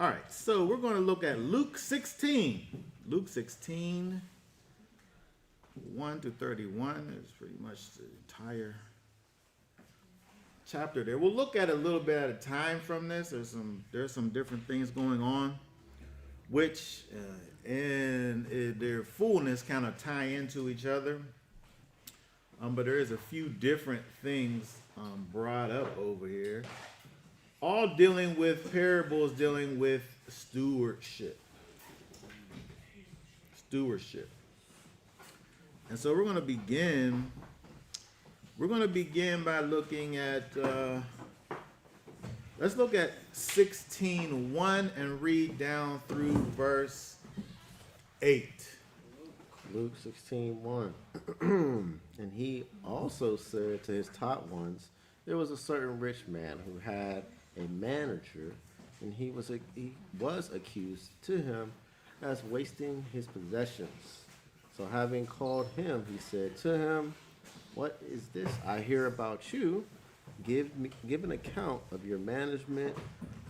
All right, so we're going to look at Luke 16. Luke 16, 1 to 31 is pretty much the entire chapter there. We'll look at a little bit at a time from this. There's some different things going on, which in their fullness kind of tie into each other. But there is a few different things brought up over here, all dealing with parables, dealing with stewardship. Stewardship. And so we're going to begin. We're going to begin by looking at. Let's look at 16:1 and read down through verse 8. Luke 16:1. And he also said to his taught ones, there was a certain rich man who had a manager, and he was accused to him as wasting his possessions. So having called him, he said to him, what is this I hear about you? Give an account of your management,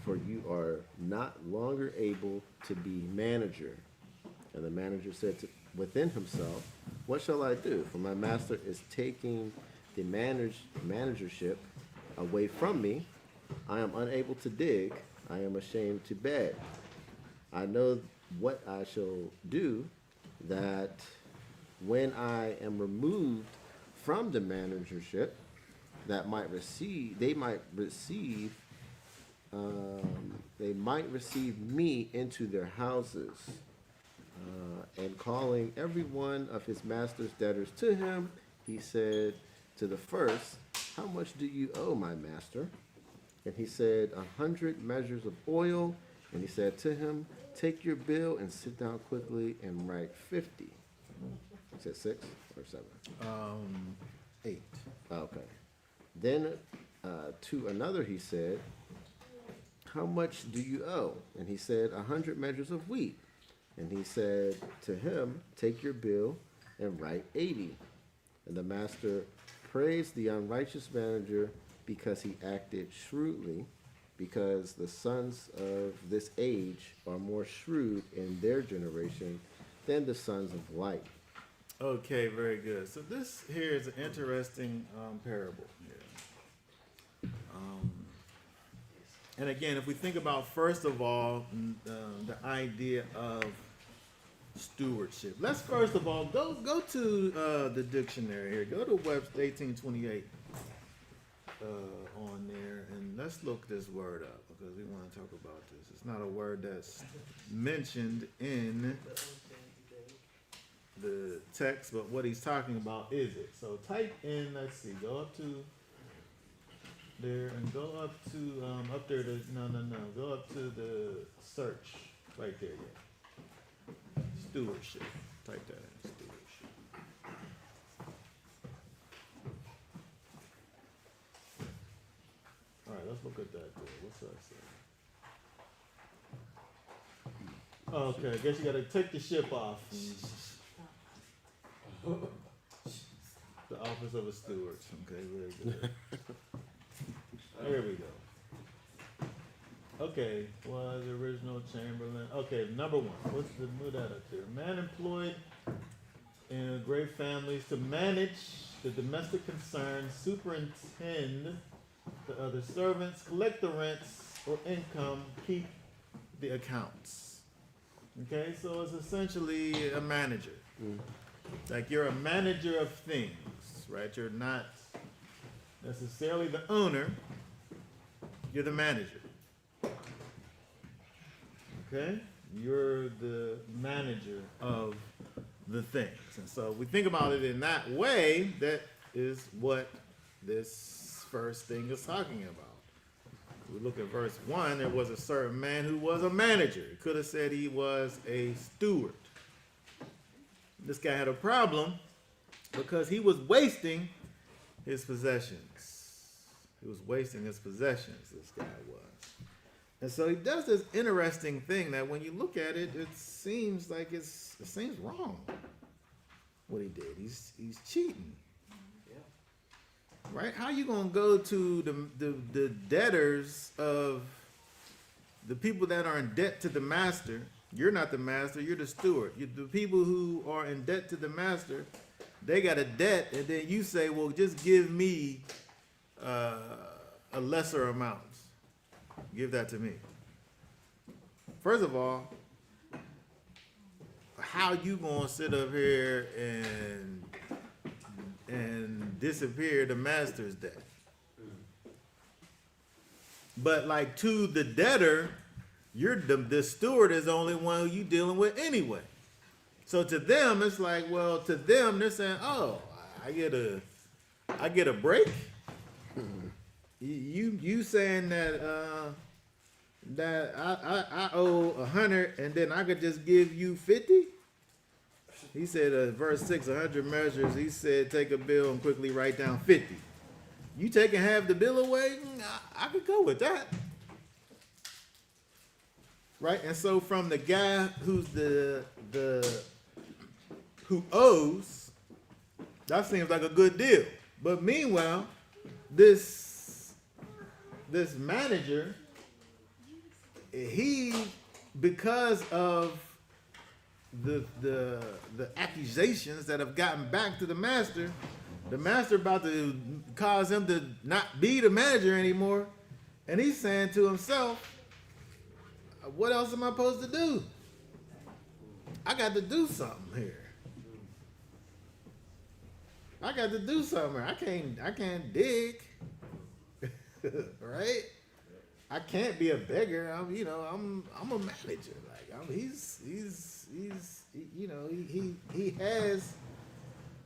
for you are not longer able to be manager. And the manager said within himself, what shall I do? For my master is taking the managership away from me. I am unable to dig. I am ashamed to beg. I know what I shall do, that when I am removed from the managership, they might receive me into their houses. And calling every one of his master's debtors to him, he said to the first, how much do you owe my master? And he said, 100 measures of oil. And he said to him, take your bill and sit down quickly and write 50. Is that 6 or 7? 8. Okay. Then to another he said, how much do you owe? And he said, 100 measures of wheat. And he said to him, take your bill and write 80. And the master praised the unrighteous manager because he acted shrewdly, because the sons of this age are more shrewd in their generation than the sons of light. Okay, very good. So this here is an interesting parable here. And again, if we think about, first of all, the idea of stewardship. Let's first of all go to the dictionary here. Go to Webster 1828 on there, and let's look this word up because we want to talk about this. It's not a word that's mentioned in the text, but what he's talking about is it. So type in, let's see, go up to there and go up to up there to go up to the search right there. Yeah, stewardship. Type that in, stewardship. All right, let's look at that there. What's that say? Okay, I guess you got to take the ship off. The office of a steward. Okay, very good. There we go. Okay, was the original Chamberlain. Okay, number 1. Move that up there. Man employed in great families to manage the domestic concerns, superintend the other servants, collect the rents or income, keep the accounts. Okay, so it's essentially a manager. Like you're a manager of things, right? You're not necessarily the owner, you're the manager. Okay? You're the manager of the things. And so we think about it in that way, that is what this first thing is talking about. We look at verse 1, there was a certain man who was a manager. He could have said he was a steward. This guy had a problem because he was wasting his possessions. He was wasting his possessions, this guy was. And so he does this interesting thing that when you look at it, it seems like it seems wrong what he did. He's cheating. Right? How you gonna go to the debtors of the people that are in debt to the master, you're not the master, you're the steward. The people who are in debt to the master, they got a debt, and then you say, well, just give me a lesser amount. Give that to me. First of all, how you gonna sit up here and disappear the master's debt? But like to the debtor, you're the steward is the only one who you dealing with anyway. So to them, it's like, well, to them, they're saying, oh, I get a break. You saying that I owe 100 and then I could just give you 50? He said, verse 6, 100 measures. He said, take a bill and quickly write down 50. You taking half the bill away? I could go with that. Right? And so from the guy who's who owes, that seems like a good deal. But meanwhile, this manager, because of the accusations that have gotten back to the master about to cause him to not be the manager anymore, and he's saying to himself, what else am I supposed to do? I got to do something here. I can't dig. Right? I can't be a beggar. I'm a manager. Like he has.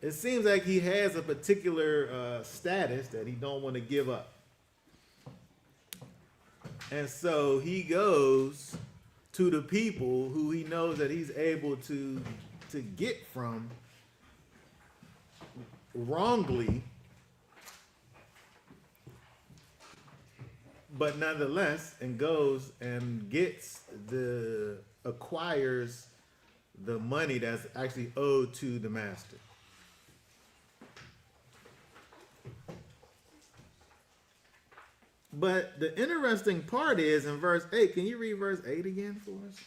It seems like he has a particular status that he don't want to give up, and so he goes to the people who he knows that he's able to get from wrongly, but nonetheless, and goes and acquires the money that's actually owed to the master. But the interesting part is in verse 8. Can you read verse 8 again for us?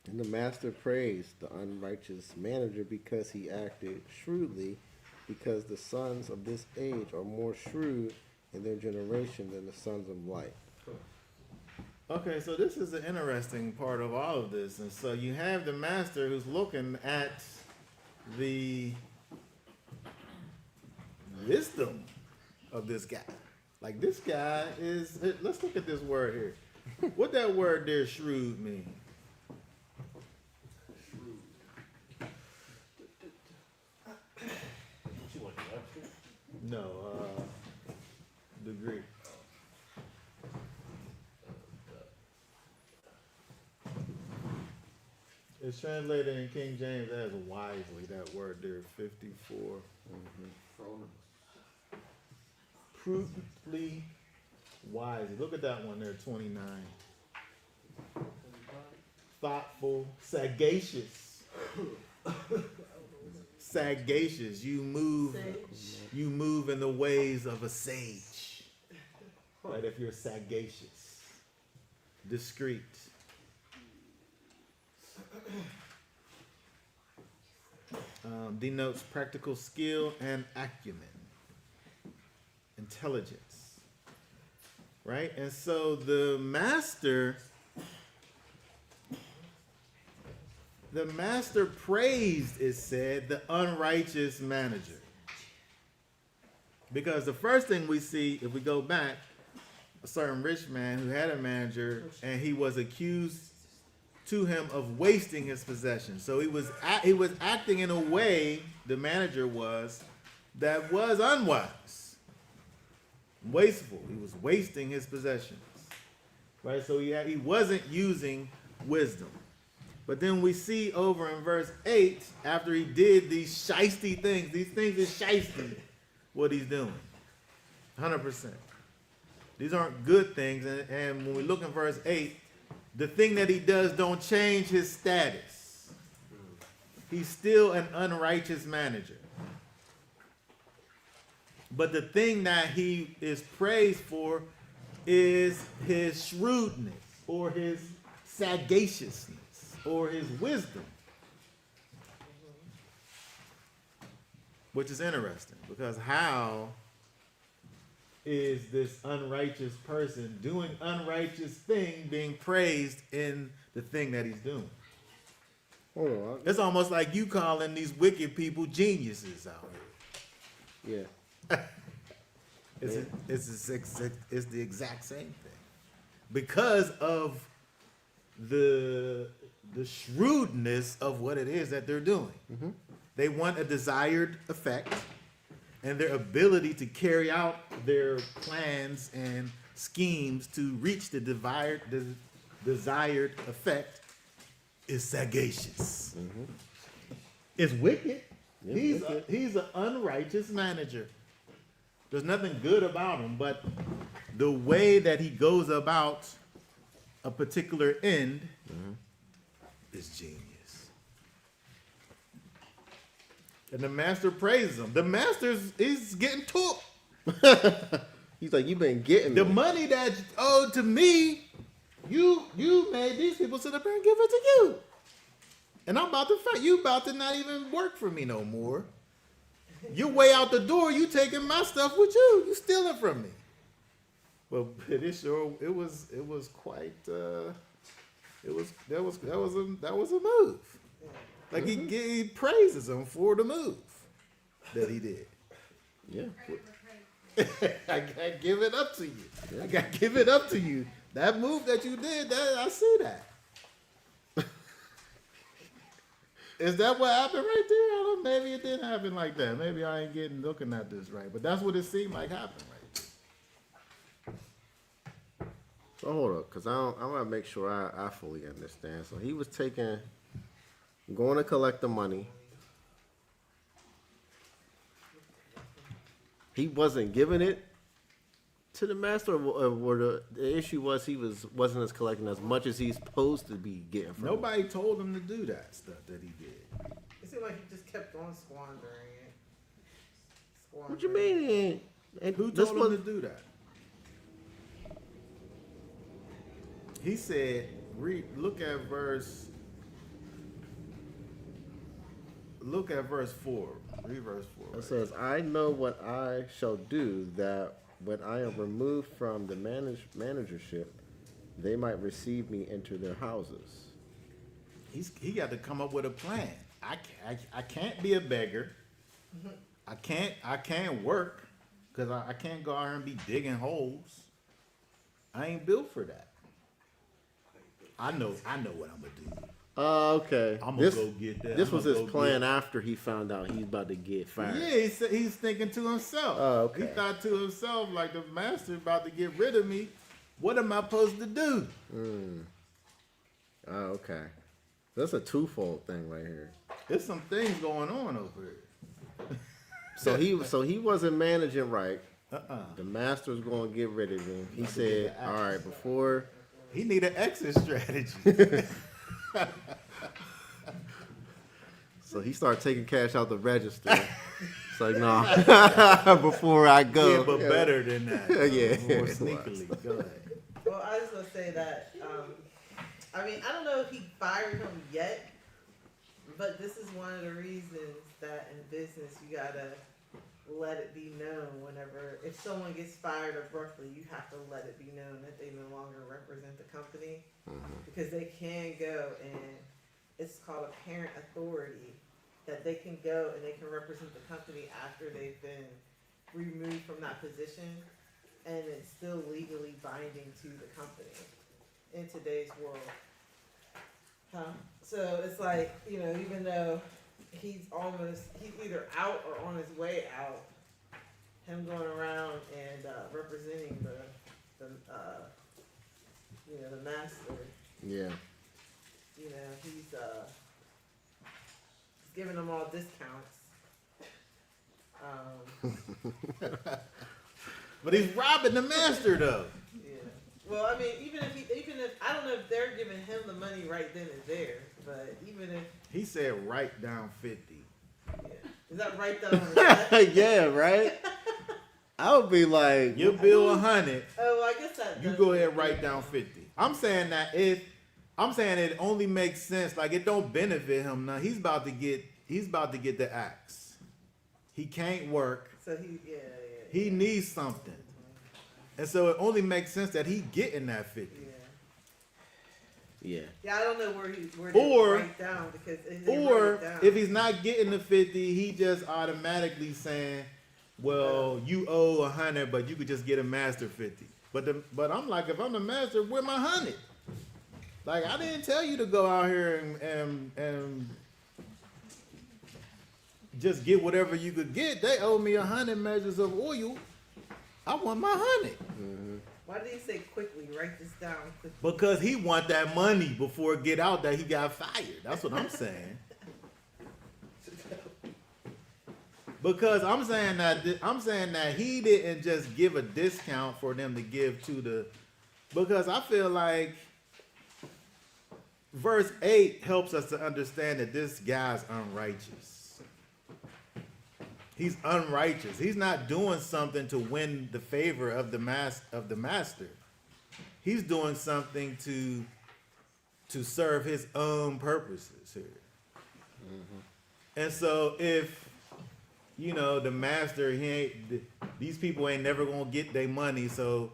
And the master praised the unrighteous manager because he acted shrewdly, because the sons of this age are more shrewd in their generation than the sons of light. Okay, so this is the interesting part of all of this. And so you have the master who's looking at the wisdom of this guy. Like this guy is, let's look at this word here. What that word there, shrewd, mean? No, the Greek. It's translated in King James as wisely, that word there, 54. Prudently, wisely. Look at that one there, 29. Thoughtful, sagacious. Sagacious. You move in the ways of a sage. Right, if you're sagacious. Discreet. Denotes practical skill and acumen. Intelligence. Right? And so the master praised, it said, the unrighteous manager. Because the first thing we see, if we go back, a certain rich man who had a manager, and he was accused to him of wasting his possessions. So he was acting in a way, the manager was, that was unwise, wasteful. He was wasting his possessions, right? So he wasn't using wisdom. But then we see over in verse 8, after he did these shiesty things, these things is shiesty, what he's doing, 100%. These aren't good things, and when we look in verse 8, the thing that he does don't change his status. He's still an unrighteous manager. But the thing that he is praised for is his shrewdness or his sagaciousness or his wisdom. Which is interesting because how is this unrighteous person doing unrighteous thing being praised in the thing that he's doing? Hold on. It's almost like you calling these wicked people geniuses out Yeah. here. It's the exact same thing. Because of the shrewdness of what it is that they're doing. Mm-hmm. They want a desired effect, and their ability to carry out their plans and schemes to reach the desired effect is sagacious. Mm-hmm. It's wicked. He's an unrighteous manager. There's nothing good about him, but the way that he goes about a particular end is genius. And the master praises him. The master is getting took. He's like, you've been getting the me. money that you owed to me. You made these people sit up here and give it to you. And I'm about to fight. You about to not even work for me no more. You're way out the door. You taking my stuff with you. You stealing from me. Well, it sure it was quite that was a move. Like he praises him for the move that he did. Yeah. I gotta give it up to you. I gotta give it up to you. That move that you did, I see that. Is that what happened right there? I don't know. Maybe it didn't happen like that. Maybe I ain't looking at this right. But that's what it seemed like happened right there. So hold up, because I want to make sure I fully understand. So he was going to collect the money. He wasn't giving it to the master, or the issue was he wasn't as collecting as much as he's supposed to be getting from Nobody told him to do that stuff that he did. It seemed like he just kept on squandering it. What you mean? Who told him to do that? He said, look at verse 4. Read verse 4. It says, I know what I shall do, that when I am removed from the managership, they might receive me into their houses. He got to come up with a plan. I can't be a beggar. I can't work because I can't go out here and be digging holes. I ain't built for that. I know what I'm gonna do. Okay. I'm gonna go get that. This was his plan after he found out he's about to get fired. Yeah, he's thinking to himself. Oh, okay. He thought to himself, like, the master about to get rid of me. What am I supposed to do? Oh, okay. That's a twofold thing right here. There's some things going on over here. So he wasn't managing right. The master was going to get rid of him. He said, all right, before... He need an exit strategy. So he started taking cash out the register. It's like, no, before I go. Yeah, but better than that. Yeah. More sneakily. Go ahead. Well, I was going to say that, I mean, I don't know if he fired him yet, but this is one of the reasons that in business you got to let it be known whenever, if someone gets fired abruptly, you have to let it be known that they no longer represent the company, because they can go and it's called apparent authority, that they can go and they can represent the company after they've been removed from that position, and it's still legally binding to the company in today's world. So it's like, even though he's either out or on his way out, him going around and representing the master. Yeah. He's giving them all discounts. But he's robbing the master, though. Yeah. Well, I mean, even if I don't know if they're giving him the money right then and there, but even if he said, write down 50. Yeah. Is that right down on the check? Yeah, right? I would be like... Your bill 100. Oh, well, I guess that... You go ahead and write down 50. I'm saying that it only makes sense. Like it don't benefit him now. He's about to get the axe. He can't work. So He needs something, and so it only makes sense that he getting that 50. Yeah. Yeah, I don't know where they Or- write down because it didn't Or write it down. if he's not getting the 50, he just automatically saying, "Well, you owe 100, but you could just get a master 50." But I'm like, if I'm the master, where my 100? Like I didn't tell you to go out here and just get whatever you could get. They owe me 100 measures of oil. I want my 100. Why did he say quickly? Write this down quickly. Because he want that money before it get out that he got fired. That's what I'm saying. Because I'm saying that he didn't just give a discount for them to give to the. Because I feel like verse 8 helps us to understand that this guy's unrighteous. He's unrighteous. He's not doing something to win the favor of the master. He's doing something to serve his own purposes here. And so if the master, these people ain't never gonna get their money, so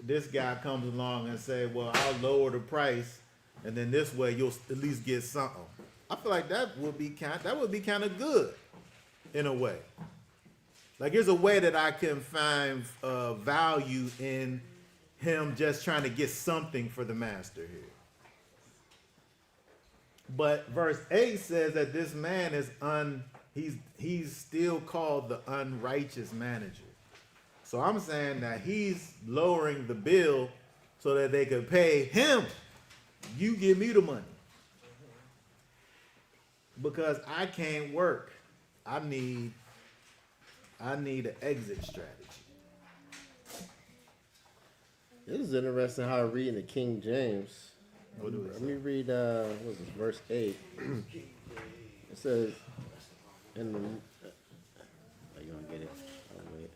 this guy comes along and say, well, I'll lower the price, and then this way you'll at least get something. I feel like that would be kind of good in a way. Like here's a way that I can find value in him just trying to get something for the master here. But verse 8 says that this man is he's still called the unrighteous manager. So I'm saying that he's lowering the bill so that they could pay him. You give me the money. Because I can't work. I need an exit strategy. This is interesting how I read in the King James. Let me read what was it, verse 8. It says in the are you gonna get it? Oh, wait.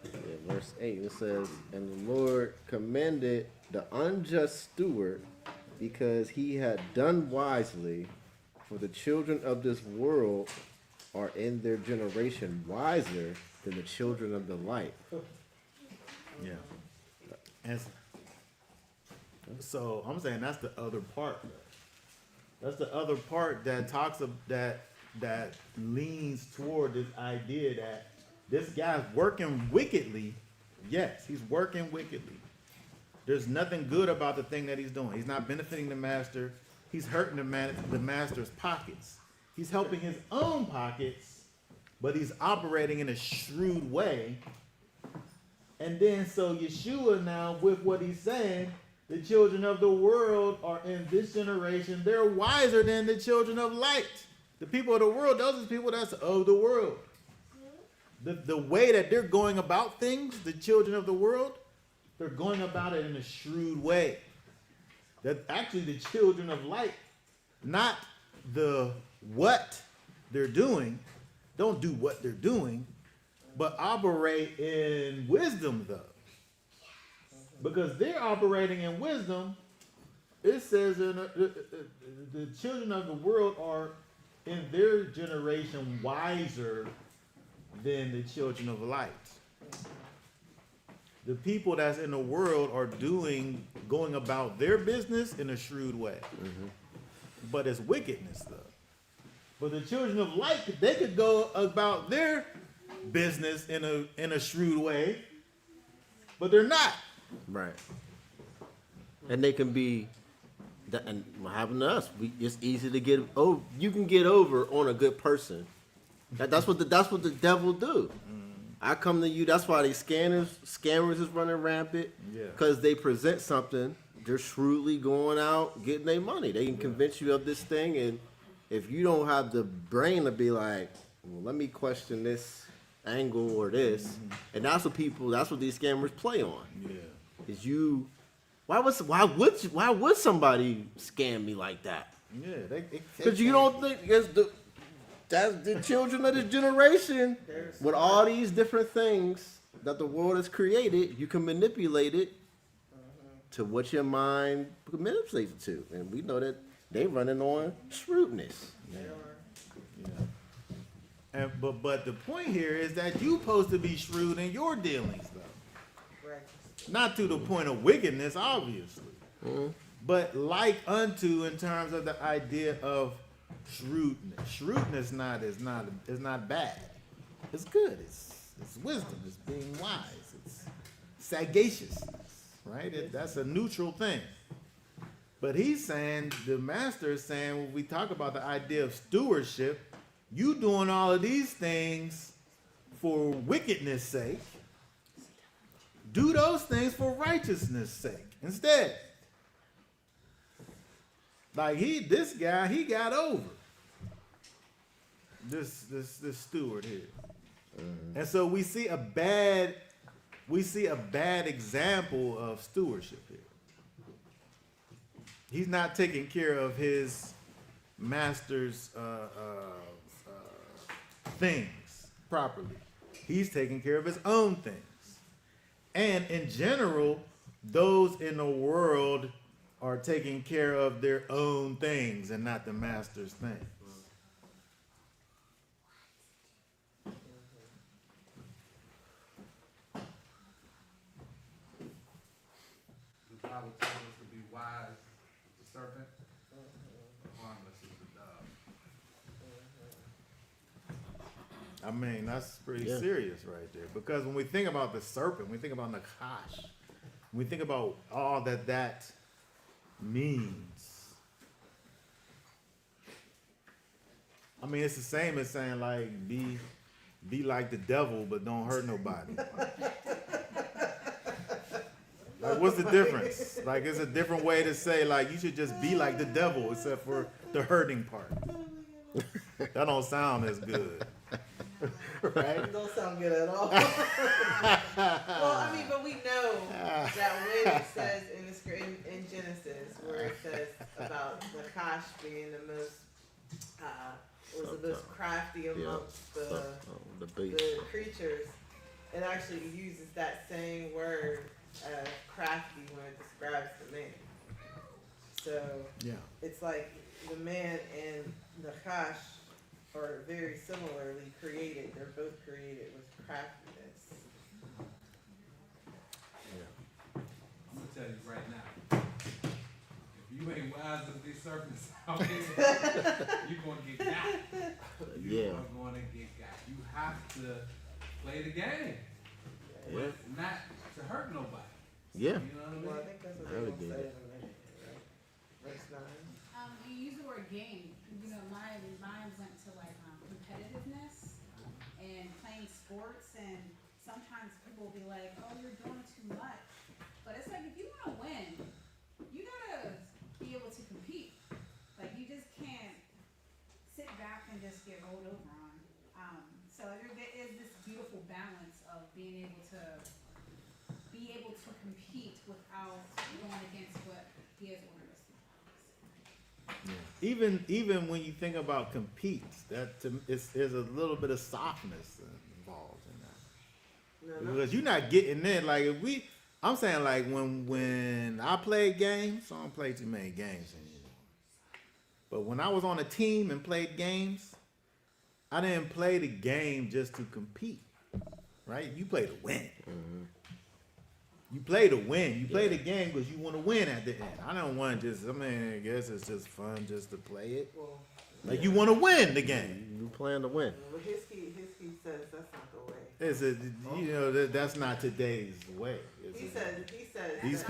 Yeah, verse 8 it says, and the Lord commended the unjust steward because he had done wisely, for the children of this world are in their generation wiser than the children of the light. Yeah. And so I'm saying that's the other part. That's the other part that talks of that leans toward this idea that this guy's working wickedly. Yes, he's working wickedly. There's nothing good about the thing that he's doing. He's not benefiting the master. He's hurting the master's pockets. He's helping his own pockets, but he's operating in a shrewd way. And then so Yeshua now, with what he's saying, the children of the world are in this generation, they're wiser than the children of light. The people of the world, those are people that's of the world. The way that they're going about things, the children of the world, they're going about it in a shrewd way. That actually the children of light, not the what they're doing, don't do what they're doing, but operate in wisdom though. Because they're operating in wisdom, it says the children of the world are in their generation wiser than the children of light. The people that's in the world are going about their business in a shrewd way. But it's wickedness though. But the children of light, they could go about their business in a shrewd way, but they're not. Right. And they can be, and what happened to us? It's easy to get. Oh, you can get over on a good person. That's what the devil do. I come to you. That's why these scammers is running rampant. Yeah. Because they present something. They're shrewdly going out getting their money. They can convince you of this thing, and if you don't have the brain to be like, well, let me question this angle or this, and that's what these scammers play on. Yeah. Is you? Why would somebody scam me like that? Yeah. Because you don't think that's the children of this generation with all these different things that the world has created. You can manipulate it to what your mind manipulates it to. And we know that they running on shrewdness. They are. Yeah. And but the point here is that you supposed to be shrewd in your dealings, though. Right. Not to the point of wickedness, obviously, but like unto in terms of the idea of shrewdness. Shrewdness is not bad. It's good. It's wisdom. It's being wise. It's sagaciousness, right? That's a neutral thing. But he's saying, the master is saying, when we talk about the idea of stewardship, you doing all of these things for wickedness' sake. Do those things for righteousness' sake instead. Like this guy, he got over this steward here. And so we see a bad example of stewardship here. He's not taking care of his master's things properly. He's taking care of his own things. And in general, those in the world are taking care of their own things and not the master's things. The Bible tells us to be wise as the serpent, harmless as the dove. I mean, that's pretty Yeah. serious right there. Because when we think about the serpent, we think about Nakash. We think about all that means. I mean, it's the same as saying like be like the devil, but don't hurt nobody. Like, what's the difference? Like, it's a different way to say like you should just be like the devil, except for the hurting part. That don't sound as good. Right? It don't sound good at all. Well, I mean, but we know that when it says in Genesis, where it says about Nakash being the most, was the most crafty amongst the beast. the creatures, it actually uses that same word, crafty, when it describes the man. So Yeah. it's like the man and Nakash are very similarly created. They're both created with craftiness. I'm gonna tell you right now, if you ain't wise as these serpents out here, you're gonna get got. You Yeah. are gonna get got. You have to play the game, Yeah. not to hurt nobody. Yeah. You know what I mean? Well, I think that's what I they're would going to do say that. in a minute, right? Verse 9. You use the word game. You know, mine went to like competitiveness and playing sports, and sometimes people will be like, "Oh, you're doing too much," but it's like if you want to win, you gotta be able to compete. Like you just can't sit back and just get rolled over on. So there is this beautiful balance of being able to compete without going against what he has ordered us to do. Even when you think about competes, there's a little bit of softness involved in that. No. Because you're not getting in. Like I'm saying like when I played games, I don't play too many games anymore. But when I was on a team and played games, I didn't play the game just to compete, right? You play to win. You play to win. You play the game because you want to win at the end. I don't want to I guess it's just fun just to play it. Well, Like you want to win the game. You plan to win. well, his key says that's not the way. It's that's not today's way. He says These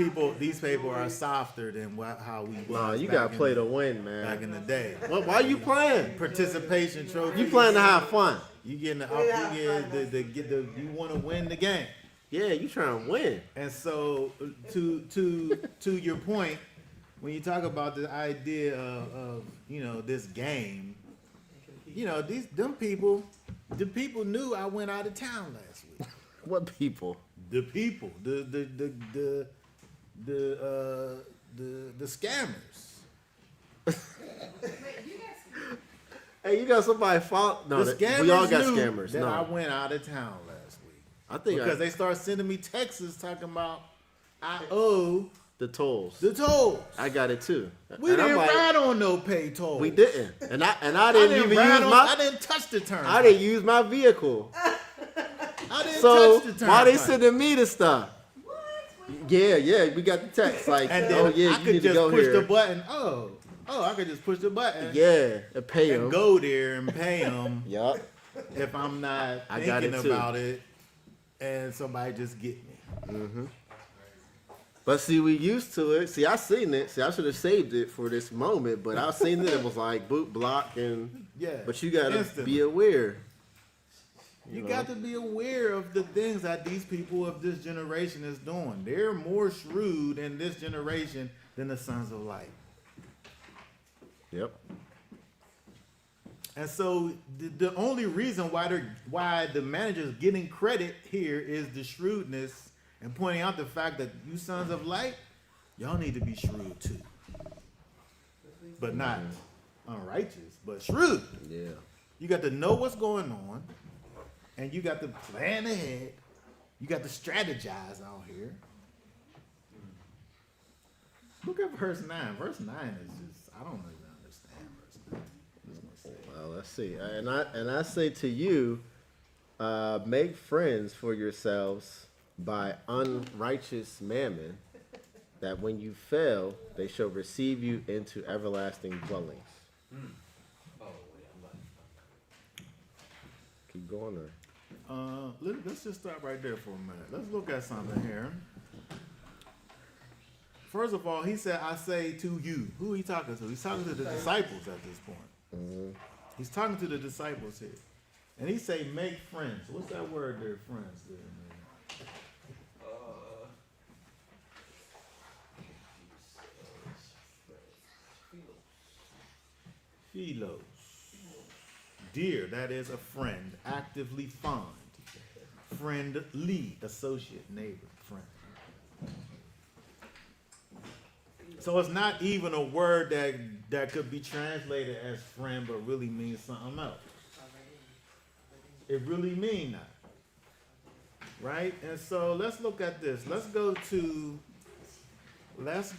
people are softer than how we was. Nah, you back gotta in play the- to win, back in man. the day. Why you playing? Participation trophy. You playing to have fun. You getting the Yeah, you want to win the game. Yeah, you trying to win. And so to your point, when you talk about the idea of this game, the people knew I went out of town last week. What people? The people, the scammers. Wait, you guys. Hey, you got somebody fault? No, The scammers we all got knew scammers. that I No, went out of town last week I think because they started sending me texts talking about I owe The tolls. The tolls. I got it too. We And I'm didn't like, ride on no pay tolls. we didn't, and I I didn't didn't even ride use on, my. I didn't touch the turn. I didn't use my vehicle. I didn't So touch the turn. why they sending me the stuff? What? Yeah, we got the text like, And then oh yeah, I you could need to just go push here. the button. Oh, I could just push the button. Yeah, and pay And them. go there and pay them Yup. if I'm not I got thinking it too. about it, and somebody just get me. But see, we used to it. See, I seen it. See, I should have saved it for this moment, but I seen it. It was like boot block and. Yeah. But you gotta instantly. be aware. You know? got to be aware of the things that these people of this generation is doing. They're more shrewd in this generation than the sons of light. Yep. And so the only reason why the manager's getting credit here is the shrewdness and pointing out the fact that you sons of light, y'all need to be shrewd too. But not unrighteous, but shrewd. Yeah. You got to know what's going on, and you got to plan ahead. You got to strategize out here. Look at verse 9. Verse 9 is just, I don't even understand verse 9. I'm just gonna say. Well, let's see. And I say to you, make friends for yourselves by unrighteous mammon, that when you fail, they shall receive you into everlasting dwellings. Keep going there. Let's just stop right there for a minute. Let's look at something here. First of all, he said, I say to you. Who he talking to? He's talking to the disciples at this point. He's talking to the disciples here. And he say, make friends. What's that word there, friends? There, man? Philos. Dear, that is a friend, actively fond. Friendly, associate, neighbor, friend. So it's not even a word that could be translated as friend, but really means something else. It really means that. Right? And so let's look at this. Let's go to let's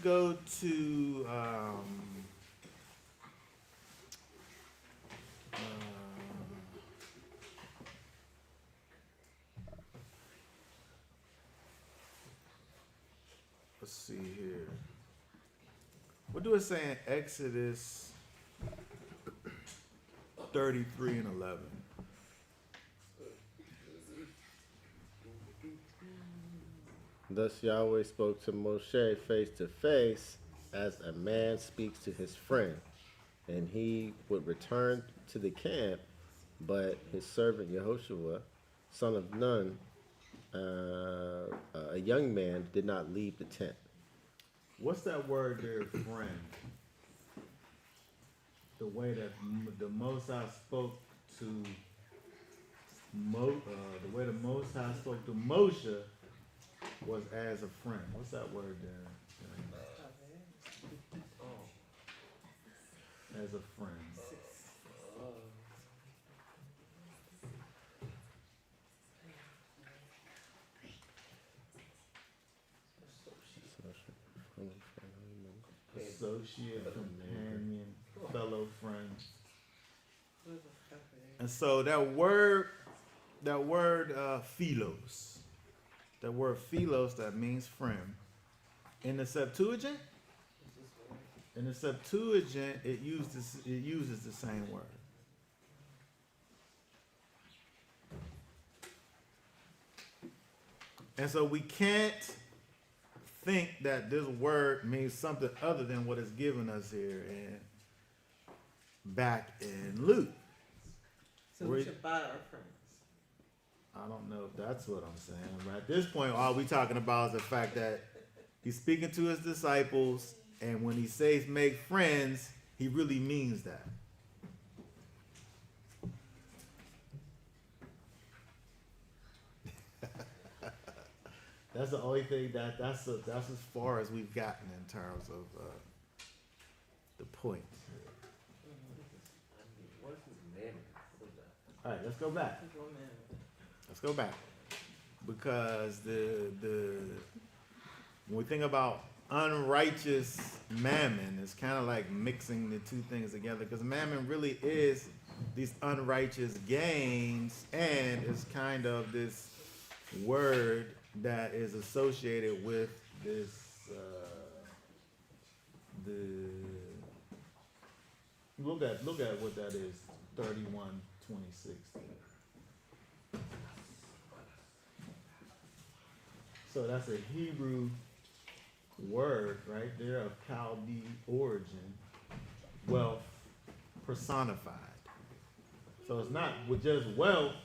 see here. What do it say in Exodus 33 and 11? Thus Yahweh spoke to Moshe face to face, as a man speaks to his friend, and he would return to the camp, but his servant Yehoshua, son of Nun, a young man, did not leave the tent. What's that word there, friend? The way that the Most High spoke to the way the Most High spoke to Moshe was as a friend. What's that word there? As a friend. Associate, companion, fellow friend. And so that word philos, that means friend. In the Septuagint, it uses the same word. And so we can't think that this word means something other than what it's given us here and back in Luke. So we should buy our friends. I don't know if that's what I'm saying. But at this point, all we talking about is the fact that he's speaking to his disciples, and when he says make friends, he really means that. That's the only thing that's as far as we've gotten in terms of the point. All right, let's go back. Let's go back, because the when we think about unrighteous mammon is kind of like mixing the two things together, because mammon really is these unrighteous gains, and it's kind of this word that is associated with this look at what that is, 31:26. So that's a Hebrew word right there of Chaldee origin, wealth personified. So it's not with just wealth,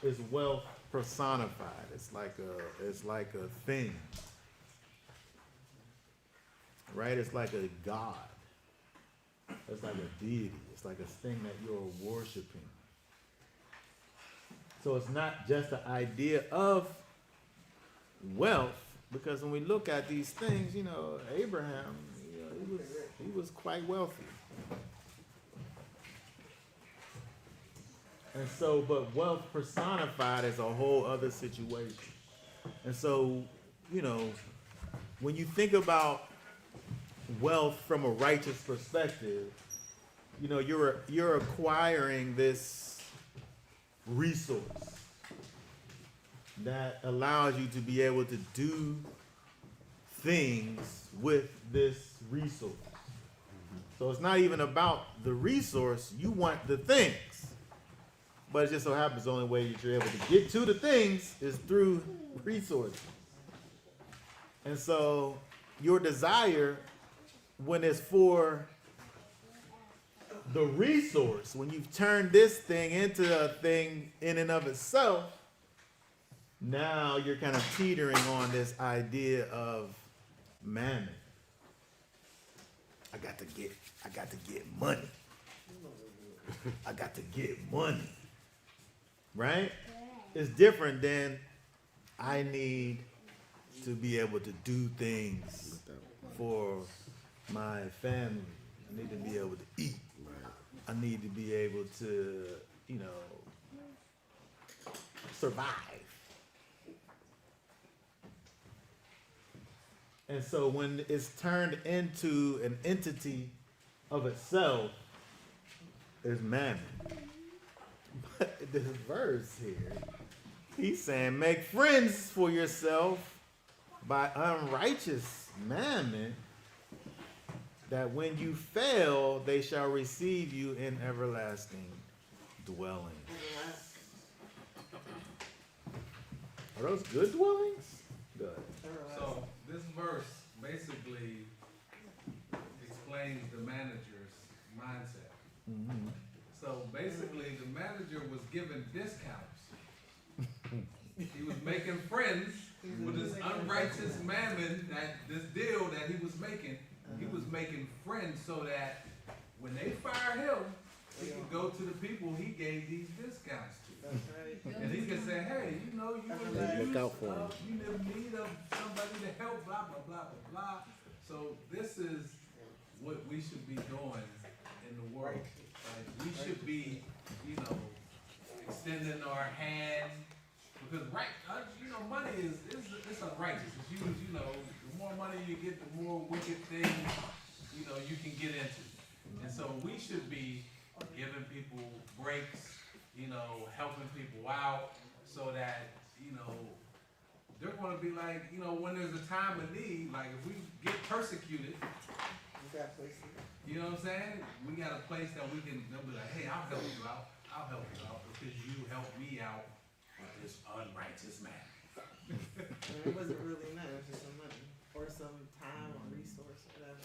it's wealth personified. It's like a thing. Right? It's like a god. It's like a deity. It's like a thing that you're worshiping. So it's not just the idea of wealth, because when we look at these things, Abraham, he was quite wealthy. And so, but wealth personified is a whole other situation. And so, when you think about wealth from a righteous perspective, you're acquiring this resource that allows you to be able to do things with this resource. So it's not even about the resource, you want the things. But it just so happens the only way that you're able to get to the things is through resources. And so your desire, when it's for the resource, when you've turned this thing into a thing in and of itself, now you're kind of teetering on this idea of mammon. I got to get money. I got to get money. Right? It's different than I need to be able to do things for my family. I need to be able to eat. I need to be able to, survive. And so when it's turned into an entity of itself, it's mammon. But this verse here, he's saying, make friends for yourself by unrighteous mammon, that when you fail, they shall receive you in everlasting dwellings. Are those good dwellings? Good. So this verse basically explains the manager's mindset. Mm-hmm. So basically, the manager was given discounts. He was making friends with this unrighteous mammon, this deal that he was making. He was making friends so that when they fire him, he could go to the people he gave these discounts to. That's right. And he could say, hey, you Look out for him. you in need of somebody to help, blah, blah, blah, blah, blah. So this is what we should be doing in the world. Like, we should be, extending our hand, because money is it's unrighteous. It's used, the more money you get, the more wicked things, you can get into. And so we should be giving people breaks, helping people out, so that, they're going to be like, when there's a time of need, like if we get persecuted, Exactly. you know what I'm saying? We got a place that they'll be like, hey, I'll help you out because you helped me out with this unrighteous man. And it wasn't really nothing, it was just some money or some time or resource, whatever.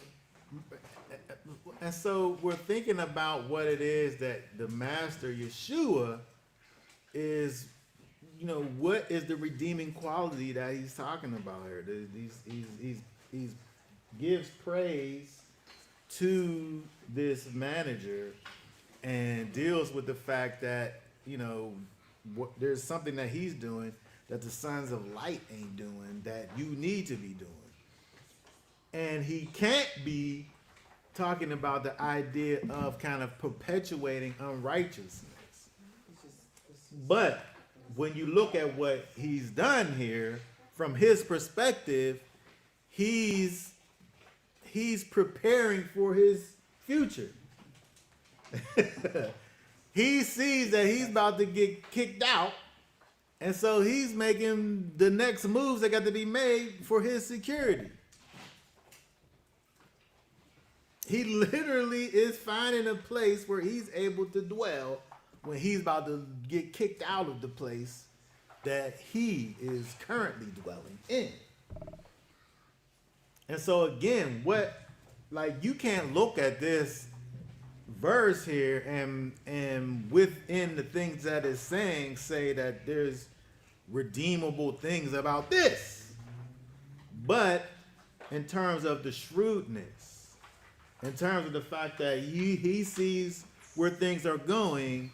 And so we're thinking about what it is that the Master Yeshua is, what is the redeeming quality that he's talking about here? He gives praise to this manager and deals with the fact that, there's something that he's doing that the sons of light ain't doing that you need to be doing. And he can't be talking about the idea of kind of perpetuating unrighteousness. But when you look at what he's done here, from his perspective, he's preparing for his future. He sees that he's about to get kicked out, and so he's making the next moves that got to be made for his security. He literally is finding a place where he's able to dwell when he's about to get kicked out of the place that he is currently dwelling in. And so again, you can't look at this verse here and within the things that it's saying say that there's redeemable things about this. But in terms of the shrewdness, in terms of the fact that he sees where things are going,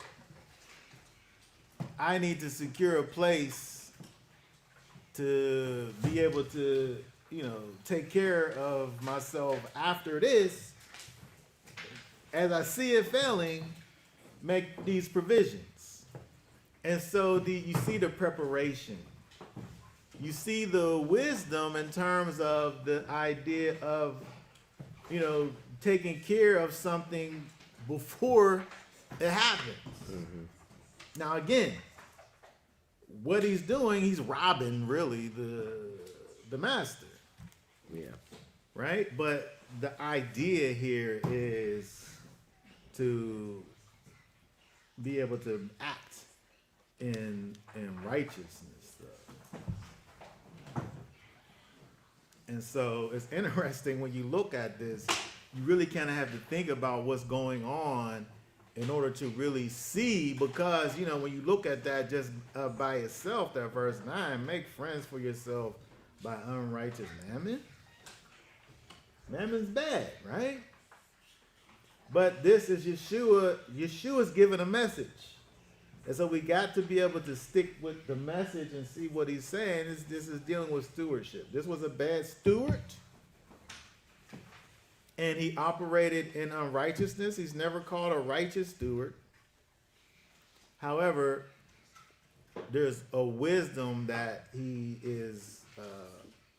I need to secure a place to be able to, take care of myself after this. As I see it failing, make these provisions. And so you see the preparation. You see the wisdom in terms of the idea of, taking care of something before it happens. Mm-hmm. Now again, what he's doing, he's robbing really the master. Yeah. Right? But the idea here is to be able to act in righteousness, though. And so it's interesting when you look at this, you really kind of have to think about what's going on in order to really see, because, when you look at that just by itself, that verse 9, make friends for yourself by unrighteous mammon. Mammon's bad, right? But this is Yeshua. Yeshua's giving a message. And so we got to be able to stick with the message and see what he's saying. This is dealing with stewardship. This was a bad steward. And he operated in unrighteousness. He's never called a righteous steward. However, there's a wisdom that he is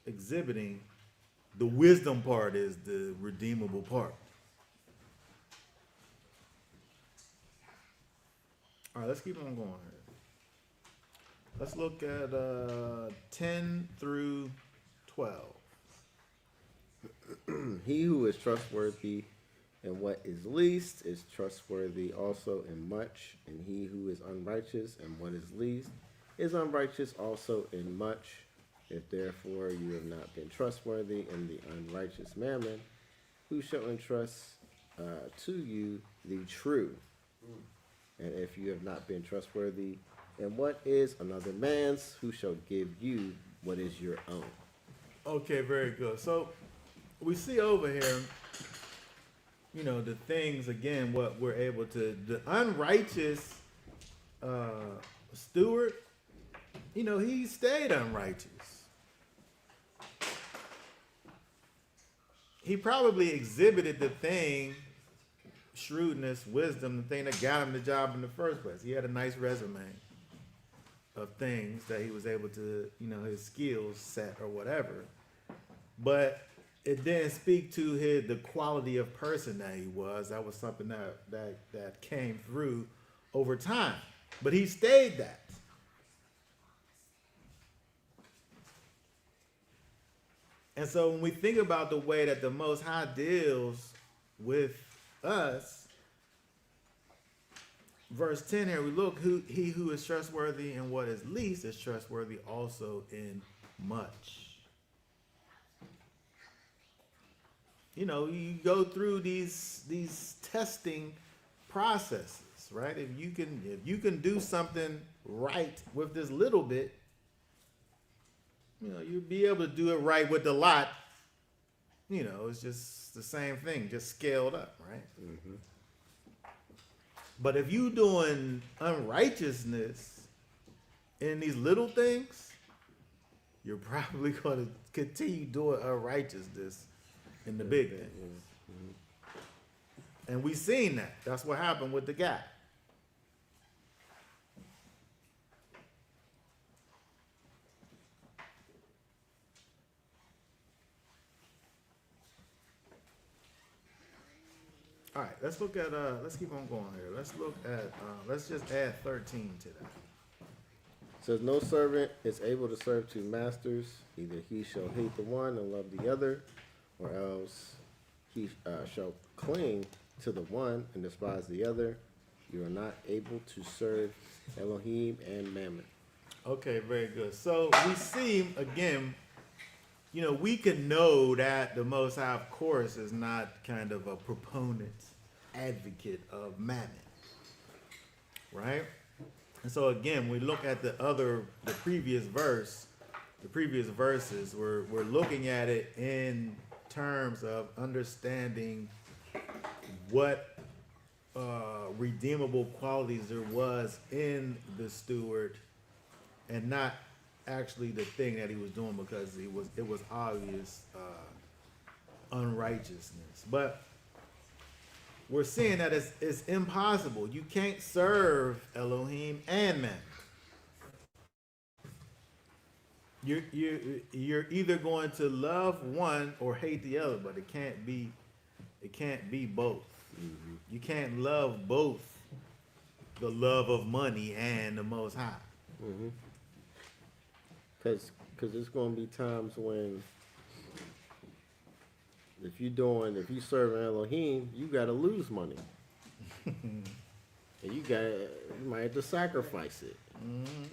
exhibiting. The wisdom part is the redeemable part. All right, let's keep on going here. Let's look at 10 through 12. He who is trustworthy in what is least is trustworthy also in much, and he who is unrighteous in what is least is unrighteous also in much. If therefore you have not been trustworthy in the unrighteous mammon, who shall entrust to you the true? And if you have not been trustworthy in what is another man's, who shall give you what is your own? Okay, very good. So we see over here, the things, again, what we're able to, the unrighteous steward, he stayed unrighteous. He probably exhibited the thing, shrewdness, wisdom, the thing that got him the job in the first place. He had a nice resume of things that he was able to, his skills set or whatever. But it didn't speak to the quality of person that he was. That was something that came through over time. But he stayed that. And so when we think about the way that the Most High deals with us, verse 10 here, we look, he who is trustworthy in what is least is trustworthy also in much. You go through these testing processes, right? If you can do something right with this little bit, you'll be able to do it right with the lot. It's just the same thing, just scaled up, right? Mm-hmm. But if you doing unrighteousness in these little things, you're probably going to continue doing unrighteousness in the big things. Mm-hmm. And we've seen that. That's what happened with the guy. All right, let's look at, let's keep on going here. Let's look at, let's just add 13 to that. Says no servant is able to serve two masters. Either he shall hate the one and love the other, or else he shall cling to the one and despise the other. You are not able to serve Elohim and Mammon. Okay, very good. So we see, again, you know, we can know that the Most High, of course, is not kind of a proponent, advocate of Mammon, right? And so again, we look at the previous verses, we're looking at it in terms of understanding what redeemable qualities there was in the steward, and not actually the thing that he was doing, because it was obvious unrighteousness. But we're seeing that it's impossible. You can't serve Elohim and Mammon. You're either going to love one or hate the other, but it can't be both. Mm-hmm. You can't love both the love of money and the Most High. Mm-hmm. Cause there's gonna be times when if you serving Elohim, you gotta lose money, and you might have to sacrifice it. Mm-hmm.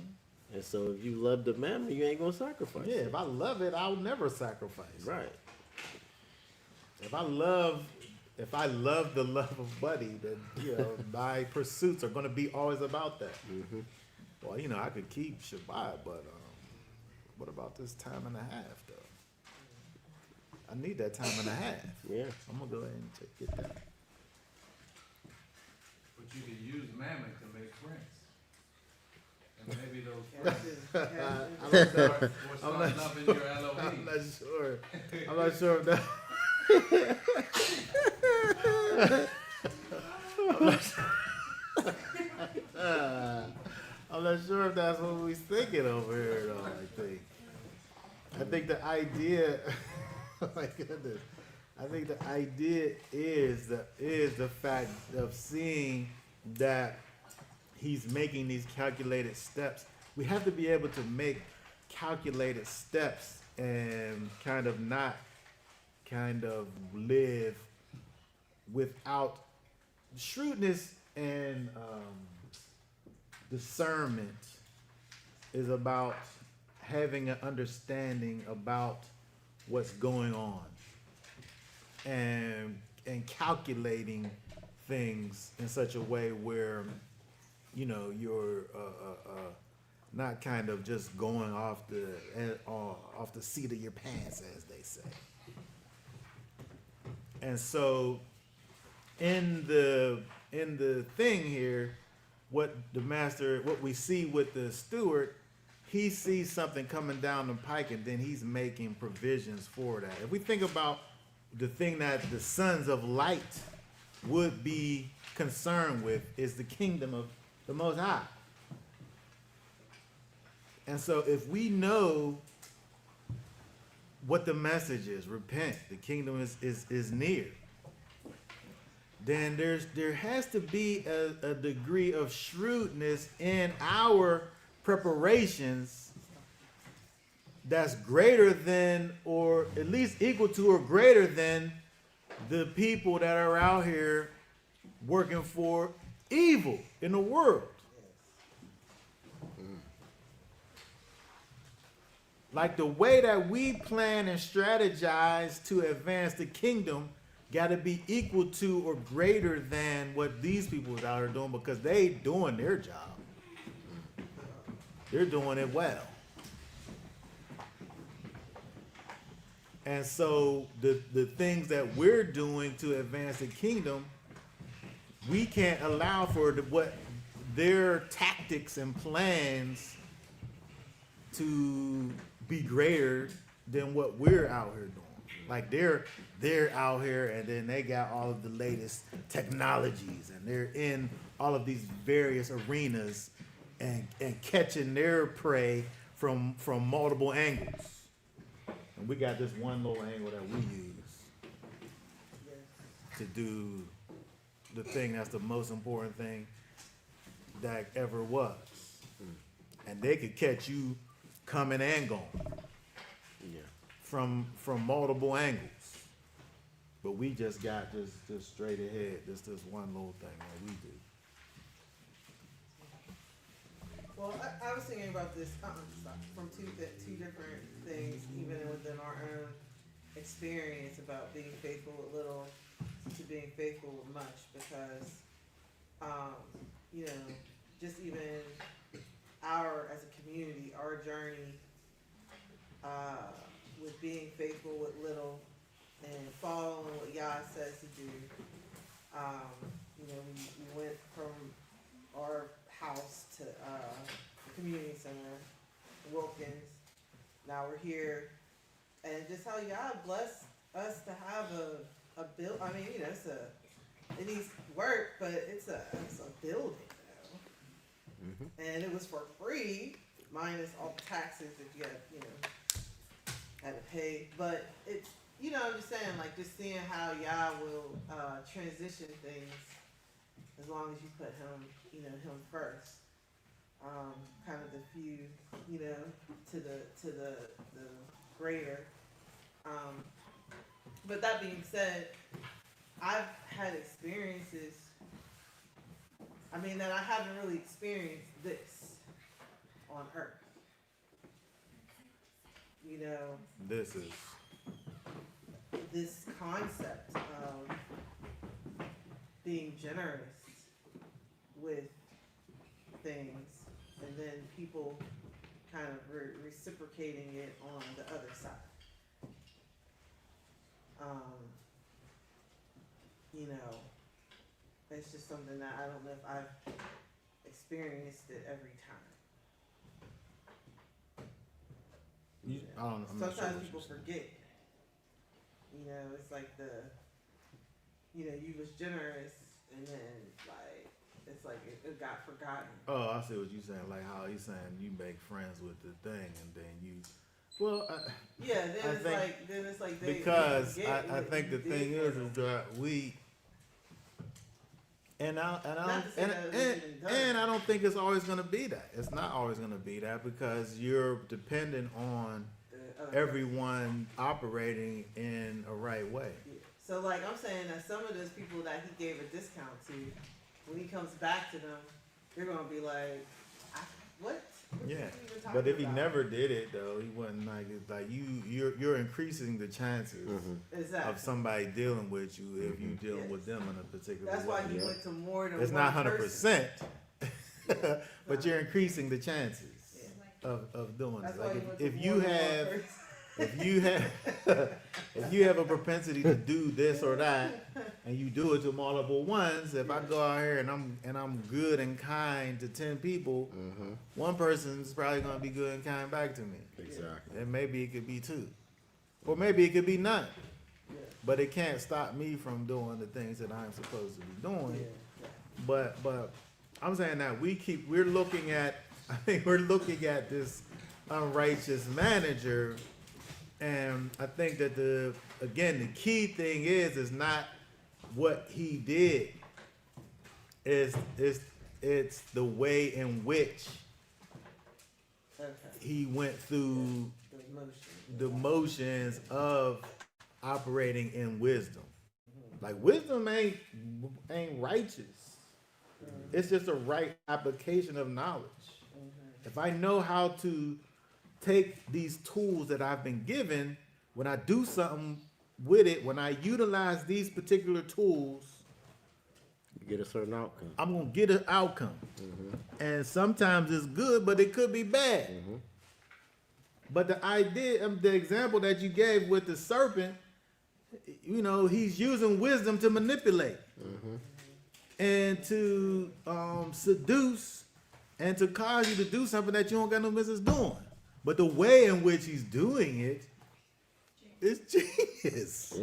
And so if you love the mammon, you ain't gonna sacrifice Yeah, it. if I love it, I'll never sacrifice. Right. If I love the love of money, then my pursuits are going to be always about that. Mm-hmm. Well, I could keep Shabbat, but what about this time and a half, though? I need that time and a half. Yeah. I'm gonna go ahead and get that. But you can use Mammon to make friends. And maybe those friends will start loving your Elohim. I'm not sure. I'm not sure if that. I'm not sure if that's what we're thinking over here, though. I think the idea. Oh my goodness. I think the idea is the fact of seeing that he's making these calculated steps. We have to be able to make calculated steps and kind of live without shrewdness, and discernment is about having an understanding about what's going on and calculating things in such a way where you're not kind of just going off the seat of your pants, as they say. And so in the thing here, what we see with the steward, he sees something coming down the pike, and then he's making provisions for that. If we think about the thing that the sons of light would be concerned with, is the kingdom of the Most High. And so if we know what the message is, repent, the kingdom is near, then there has to be a degree of shrewdness in our preparations that's greater than, or at least equal to or greater than, the people that are out here working for evil in the world. Like the way that we plan and strategize to advance the kingdom got to be equal to or greater than what these people out here doing, because they doing their job. They're doing it well. And so the things that we're doing to advance the kingdom, we can't allow for what their tactics and plans to be greater than what we're out here doing. Like they're out here, and then they got all of the latest technologies, and they're in all of these various arenas and catching their prey from multiple angles. And we got this one little angle that we use to do the thing that's the most important thing that ever was. And they could catch you coming and going Yeah. from multiple angles. But we just got this straight ahead, this one little thing that we do. Well, I was thinking about this from two different things, even within our own experience about being faithful with little to being faithful with much, because you know, just even as a community, our journey with being faithful with little and following what Yah says to do. You know, we went from our house to the community center, Wilkins. Now we're here, and just how Yah blessed us to have a build. I mean, you know, it needs work, but it's a building, and it was for free, minus all the taxes that you had to pay. But it's, you know, I'm just saying, like, just seeing how Yah will transition things as long as you put him first. Kind of the few, you know, to the greater. But that being said, I've had experiences, I mean, that I haven't really experienced this on earth. You know, This is this concept of being generous with things, and then people kind of reciprocating it on the other side. You know, it's just something that I don't know if I've experienced it every time. I don't know. I'm not sure Sometimes what people you're saying. forget. You know, it's like you was generous, and then it's like it got forgotten. Oh, I see what you're saying. Like how he's saying you make friends with the thing, and then you. Well, Yeah, then I it's think like they because forget I what think the you did thing for is them. that we. And Not to say that it wasn't done. and I don't think it's always going to be that. It's not always going to be that, because you're dependent on The other everyone operating in a right way. person. Yeah. So like I'm saying that some of those people that he gave a discount to, when he comes back to them, they're gonna be like, what? What Yeah, you even talking but if he about? never did it though, he wouldn't like you're increasing the chances Exactly. of somebody dealing with you if you dealing Yes. with them in a particular That's way. why he went to more than It's one not person. 100%, but you're increasing the chances Yeah. of doing That's it. why Like he went to if more you than one have person. if you have a propensity to do this or that, and you do it to multiple ones, if I go out here and I'm good and kind to 10 people, one person's probably gonna be good and kind back to me, Exactly. and maybe it could be 2, or maybe it could be none. Yeah. But it can't stop me from doing the things that I'm supposed to be doing. Yeah. But I'm saying that we're looking at I think we're looking at this unrighteous manager, and I think that the key thing is not what he did. It's the way in which Okay. he went through The motion. the motions of operating in wisdom. Like wisdom ain't righteous. It's just a right application of knowledge. If I know how to take these tools that I've been given, when I do something with it, when I utilize these particular tools, You get a certain outcome. I'm gonna get an outcome. And sometimes it's good, but it could be bad. But the idea, the example that you gave with the serpent, you know, he's using wisdom to manipulate and to seduce and to cause you to do something that you don't got no business doing. But the way in which he's doing it is genius.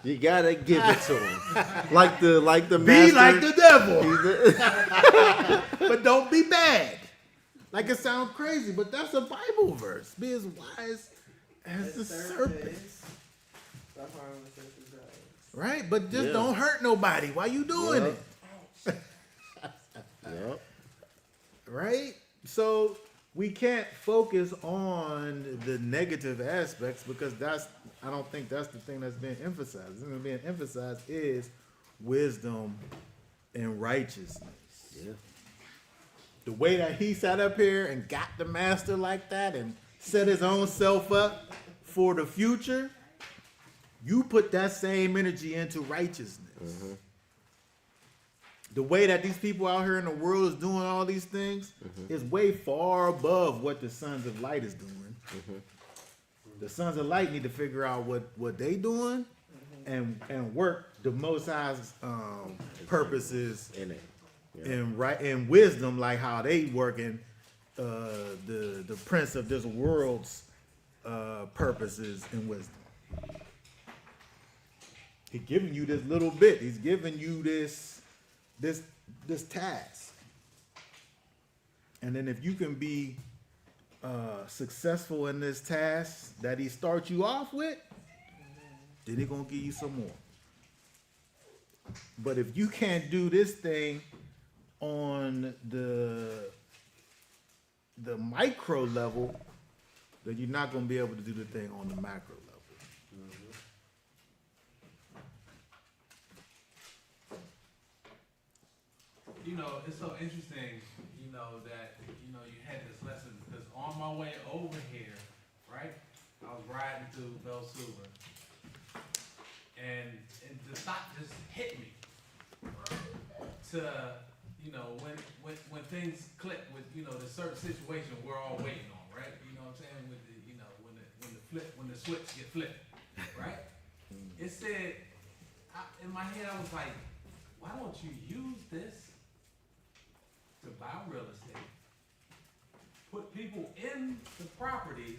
You gotta give it to him. Like the Be master. like the devil, He's the- but don't be bad. Like it sounds crazy, but that's a Bible verse. Be as wise as the serpent. the harmless as the drugs. Right? But just Yeah. don't hurt nobody while you doing Yep. it. Yep. Right? So we can't focus on the negative aspects because I don't think that's the thing that's being emphasized. The thing that's being emphasized is wisdom and righteousness. Yeah. The way that he sat up here and got the master like that and set his own self up for the future, you put that same energy into righteousness. Mm-hmm. The way that these people out here in the world is doing all these things is way far above what the sons of light is doing. The sons of light need to figure out what they doing and work the Most High's purposes In it. Yeah. and wisdom, like how they working the prince of this world's purposes and wisdom. He's giving you this little bit. He's giving you this task, and then if you can be successful in this task that he starts you off with, then he's gonna give you some more. But if you can't do this thing on the micro level, then you're not gonna be able to do the thing on the macro level. You know, it's so interesting, you know, that, you know, you had this lesson because on my way over here, right, I was riding through Bell Silver and the thought just hit me to, you know, when things click with, you know, the certain situation we're all waiting on, right? You know what I'm saying? With the, you know, when the switch get flipped, right? It said, in my head, I was like, why don't you use this to buy real estate? Put people in the properties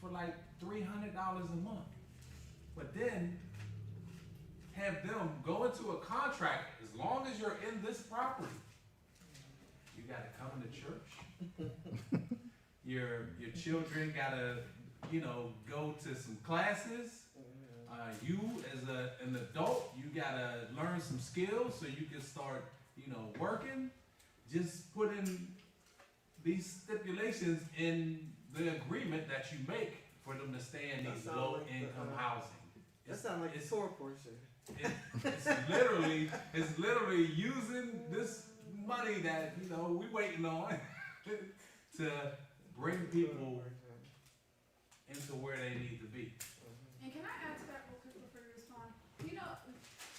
for like $300 a month. But then have them go into a contract as long as you're in this property. You gotta come to church. Your children gotta, you know, go to some classes. You as an adult, you gotta learn some skills so you can start, you know, working. Just put in these stipulations in the agreement that you make for them to stay in That these sound low like the, income housing. That sounds like it's- a tour portion. It's literally using this money that, you know, we waiting on to bring people into where they need to be. And can I add to that real quick before you respond? You know,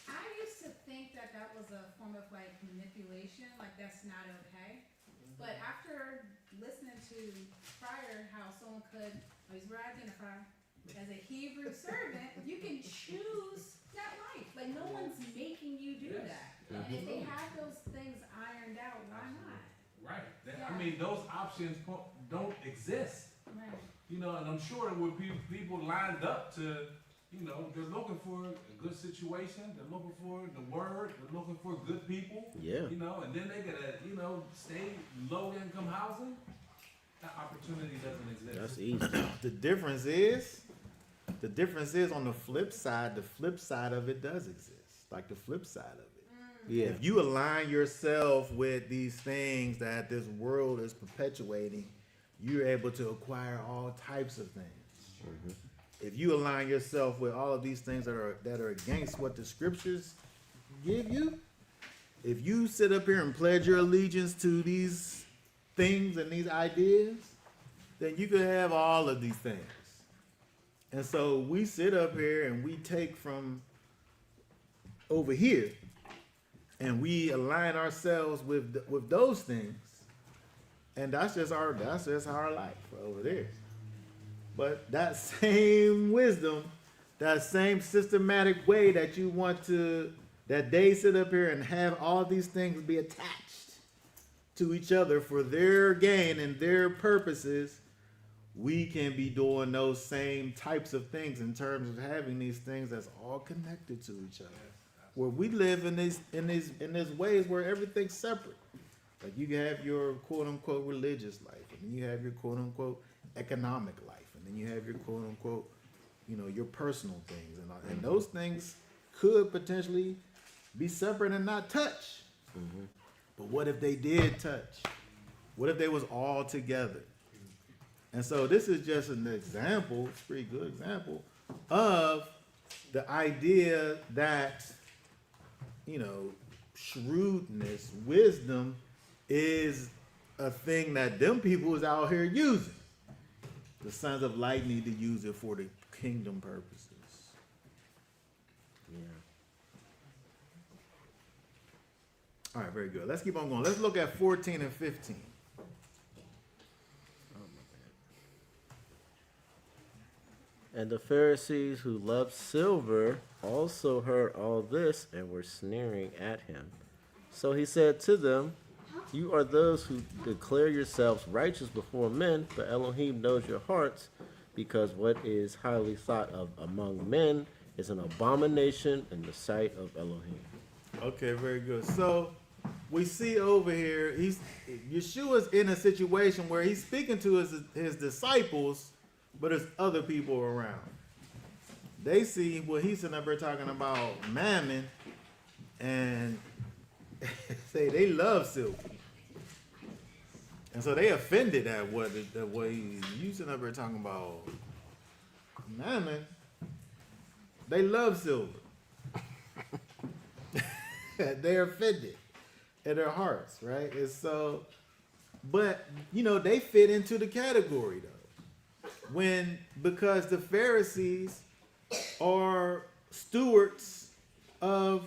I used to think that was a form of like manipulation, like that's not okay. But after listening to prior how someone could, is where I identify as a Hebrew servant, you can choose that life. Like no one's making you do Yes. that. And if they have those things ironed out, why not? Right. Yeah. I mean, those options don't exist. Right. You know, and I'm sure when people lined up to, you know, they're looking for a good situation, they're looking for the word, they're looking for good people. Yeah. You know, and then they gotta, you know, stay low income housing. That opportunity doesn't exist. That's easy. The difference is on the flip side of it does exist. Like the flip side of it. Yeah. If you align yourself with these things that this world is perpetuating, you're able to acquire all types of things. If you align yourself with all of these things that are against what the scriptures give you, if you sit up here and pledge your allegiance to these things and these ideas, then you could have all of these things. And so we sit up here and we take from over here and we align ourselves with those things, and that's just our life over there. But that same wisdom, that same systematic way that you want to, that they sit up here and have all these things be attached to each other for their gain and their purposes, we can be doing those same types of things in terms of having these things that's all connected to each other. Where we live in these ways where everything's separate. Like you have your quote unquote religious life, and then you have your quote unquote economic life, and then you have your quote unquote your personal things, and those things could potentially be separate and not touch. But what if they did touch? What if they was all together? And so this is just an example, it's a pretty good example, of the idea that, shrewdness, wisdom is a thing that them people is out here using. The sons of light need to use it for the kingdom purposes. Yeah. All right, very good. Let's keep on going. Let's look at 14 and 15. And the Pharisees who loved silver also heard all this and were sneering at him. So he said to them, you are those who declare yourselves righteous before men, but Elohim knows your hearts, because what is highly thought of among men is an abomination in the sight of Elohim. Okay, very good. So we see over here, Yeshua's in a situation where he's speaking to his disciples, but there's other people around. They see what he's sitting up here talking about mammon, and say they love silver. And so they offended at what he's using up here talking about mammon. They love silver. They're offended in their hearts, right? And so, but they fit into the category though. Because the Pharisees are stewards of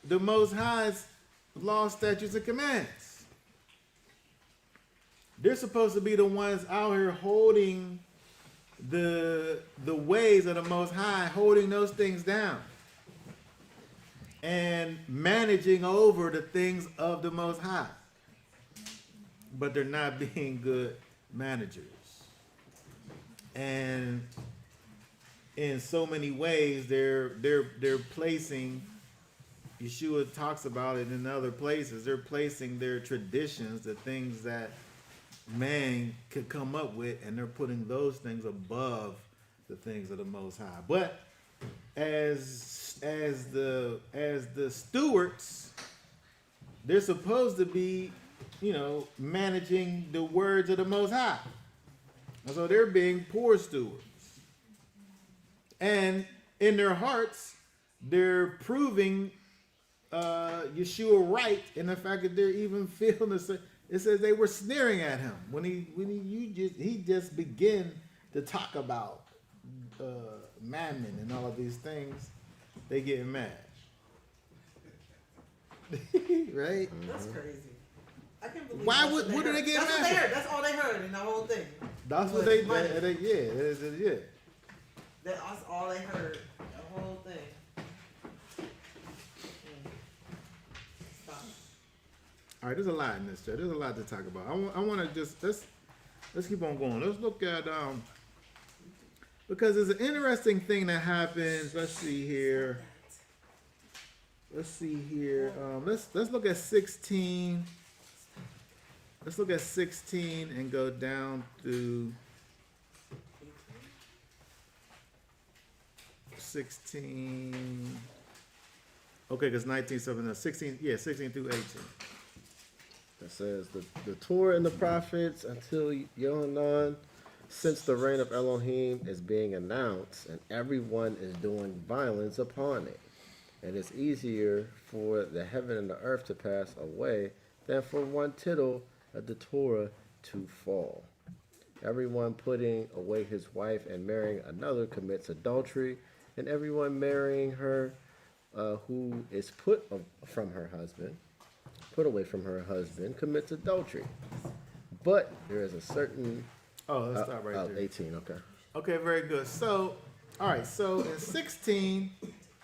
the Most High's law, statutes, and commands. They're supposed to be the ones out here holding the ways of the Most High, holding those things down and managing over the things of the Most High. But they're not being good managers. And in so many ways, they're placing, Yeshua talks about it in other places, they're placing their traditions, the things that man could come up with, and they're putting those things above the things of the Most High. But as the stewards, they're supposed to be, managing the words of the Most High. And so they're being poor stewards. And in their hearts, they're proving Yeshua right in the fact that they're even feeling the same. It says they were sneering at him when he just began to talk about mammon and all of these things. They getting mad, right? That's crazy. I can't believe. What do they get That's mad what they for? heard. That's all they heard in the whole thing. That's what Was they money. yeah. That's all they heard. The whole thing. Stop. All right, there's a lot in this, Joe. There's a lot to talk about. I want to just let's keep on going. Let's look at because there's an interesting thing that happens. Let's see here. Let's look at 16. Let's look at 16 and go down to 16. Okay, because 19, 16 through 18. It says the Torah and the prophets until Yohanan, since the reign of Elohim is being announced, and everyone is doing violence upon it. And it's easier for the heaven and the earth to pass away than for one tittle of the Torah to fall. Everyone putting away his wife and marrying another commits adultery, and everyone marrying her who is put away from her husband, commits adultery. But there is a certain... Oh, let's stop right there. 18, okay. Okay, very good. So, all right, so in 16,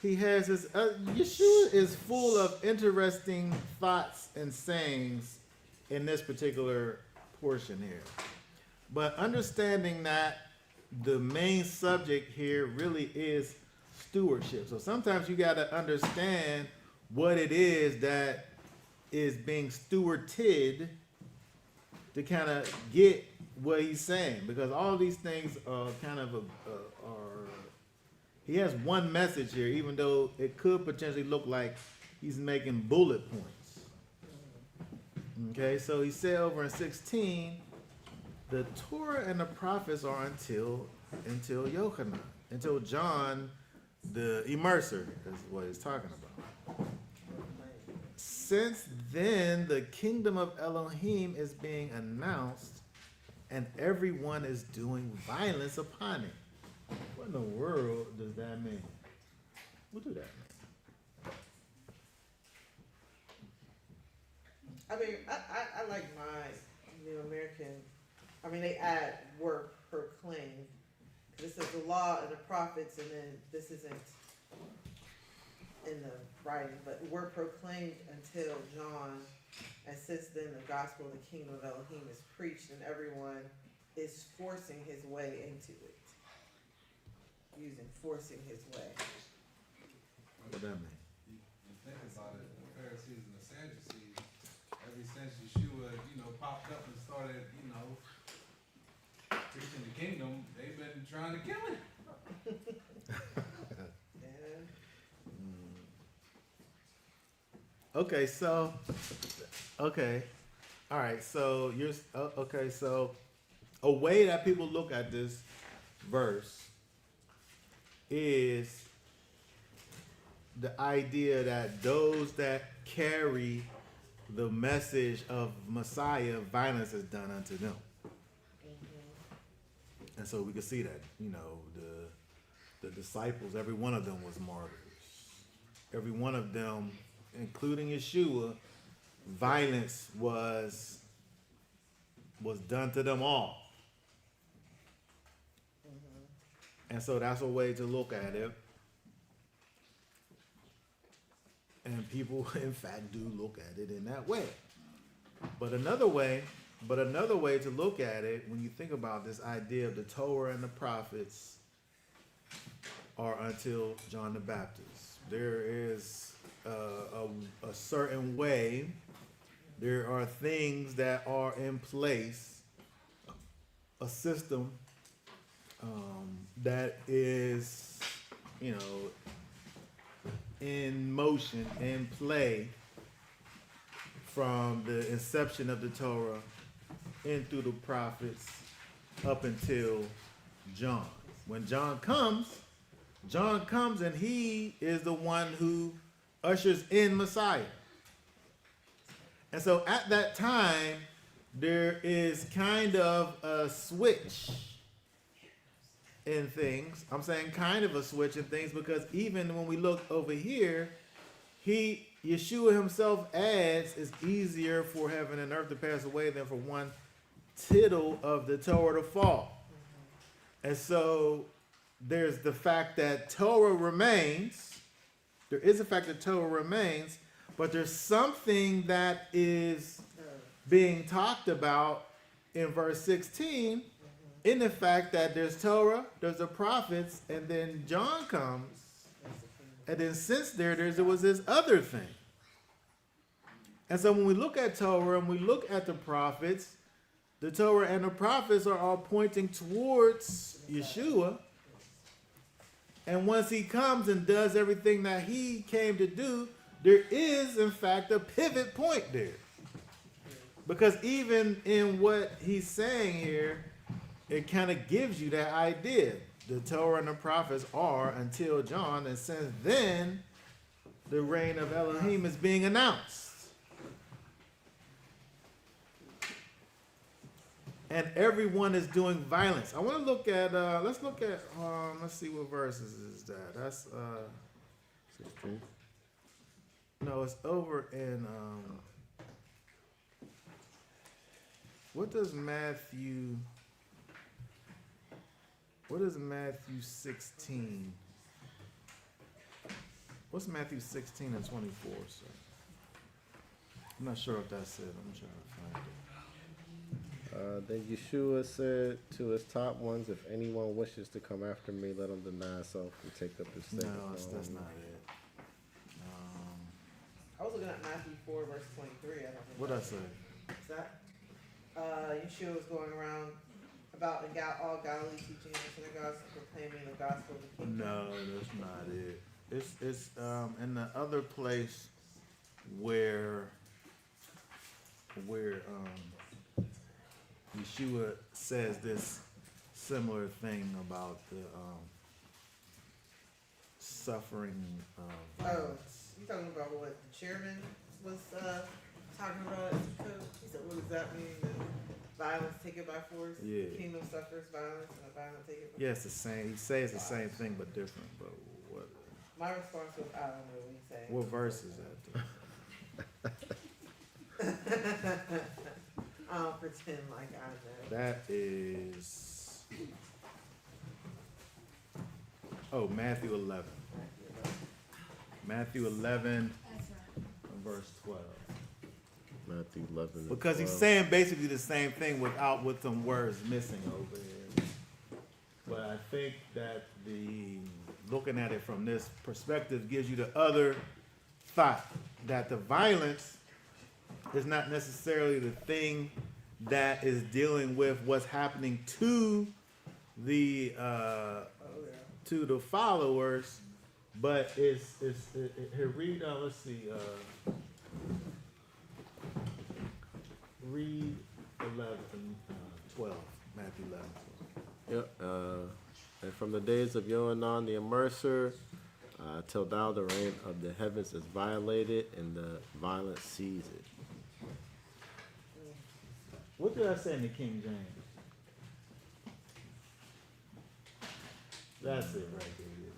he has his... Yeshua is full of interesting thoughts and sayings in this particular portion here. But understanding that the main subject here really is stewardship. So sometimes you got to understand what it is that is being stewarded to kind of get what he's saying, because all these things are kind of he has one message here, even though it could potentially look like he's making bullet points. Okay, so he said over in 16, the Torah and the prophets are until Yochanan, until John the immerser is what he's talking about. Since then, the kingdom of Elohim is being announced, and everyone is doing violence upon it. What in the world does that mean? What do that mean? I mean, I like my New American. I mean, they add word proclaimed. This is the law and the prophets, and then this isn't in the writing, but word proclaimed until John, and since then the gospel of the kingdom of Elohim is preached, and everyone is forcing his way into it. Using forcing his way. What that mean? You think about it, the Pharisees and the Sadducees, ever since Yeshua, popped up and started, preaching the kingdom, they've been trying to kill him. Yeah. Okay, all right. So So a way that people look at this verse is the idea that those that carry the message of Messiah, violence is done unto them. And so we can see that, the disciples, every one of them was martyrs. Every one of them, including Yeshua, violence was done to them all. And so that's a way to look at it. And people, in fact, do look at it in that way. But another way to look at it, when you think about this idea of the Torah and the prophets are until John the Baptist. There is a certain way. There are things that are in place, a system that is, in motion, in play from the inception of the Torah in through the prophets up until John. When John comes and he is the one who ushers in Messiah. And so at that time, there is kind of a switch in things. I'm saying kind of a switch in things because even when we look over here, Yeshua himself adds, it's easier for heaven and earth to pass away than for one tittle of the Torah to fall. And so there's the fact that Torah remains. There is a fact that Torah remains, but there's something that is being talked about in verse 16 in the fact that there's Torah, there's the prophets, and then John comes, and then since there was this other thing. And so when we look at Torah and we look at the prophets, the Torah and the prophets are all pointing towards Yeshua. And once he comes and does everything that he came to do, there is, in fact, a pivot point there. Because even in what he's saying here, it kind of gives you that idea. The Torah and the prophets are until John, and since then, the reign of Elohim is being announced. And everyone is doing violence. I want to look at, let's see what verses is that. That's, 16. no, it's over in, what does Matthew 16? What's Matthew 16 and 24, sir? I'm not sure if that's it. I'm trying to find it. Then Yeshua said to his top ones, if anyone wishes to come after me, let him deny himself and take up his No, stick. that's not it. I was looking at Matthew 4, verse 23. I don't know. What'd I say? Is that? Yeshua was going around about all Galilee teaching in the synagogues and proclaiming the gospel of the kingdom. No, that's not it. It's in the other place where Yeshua says this similar thing about the suffering violence. You talking about what the chairman was talking about at Sukkot? He said, what does that mean? The violence taken by force? Yeah. The kingdom suffers violence and the violence taken by force? Yeah, it's the same. He says the same thing but different. But what? My response was, I don't know what he's saying. What verse is that? I don't pretend like I know. That is. Oh, Matthew 11. Matthew 11, That's right. verse 12. Matthew 11. and Because he's 12. saying basically the same thing with some words missing over here. But I think that looking at it from this perspective gives you the other thought that the violence is not necessarily the thing that is dealing with what's happening to the followers, but it's here. Read. Let's see. Read 11, 12. Matthew 11. 12. Yep. And from the days of Yohanan the Immerser till now the reign of the heavens is violated and the violent seize it. What did I say in the King James? That's it right there. Yeah.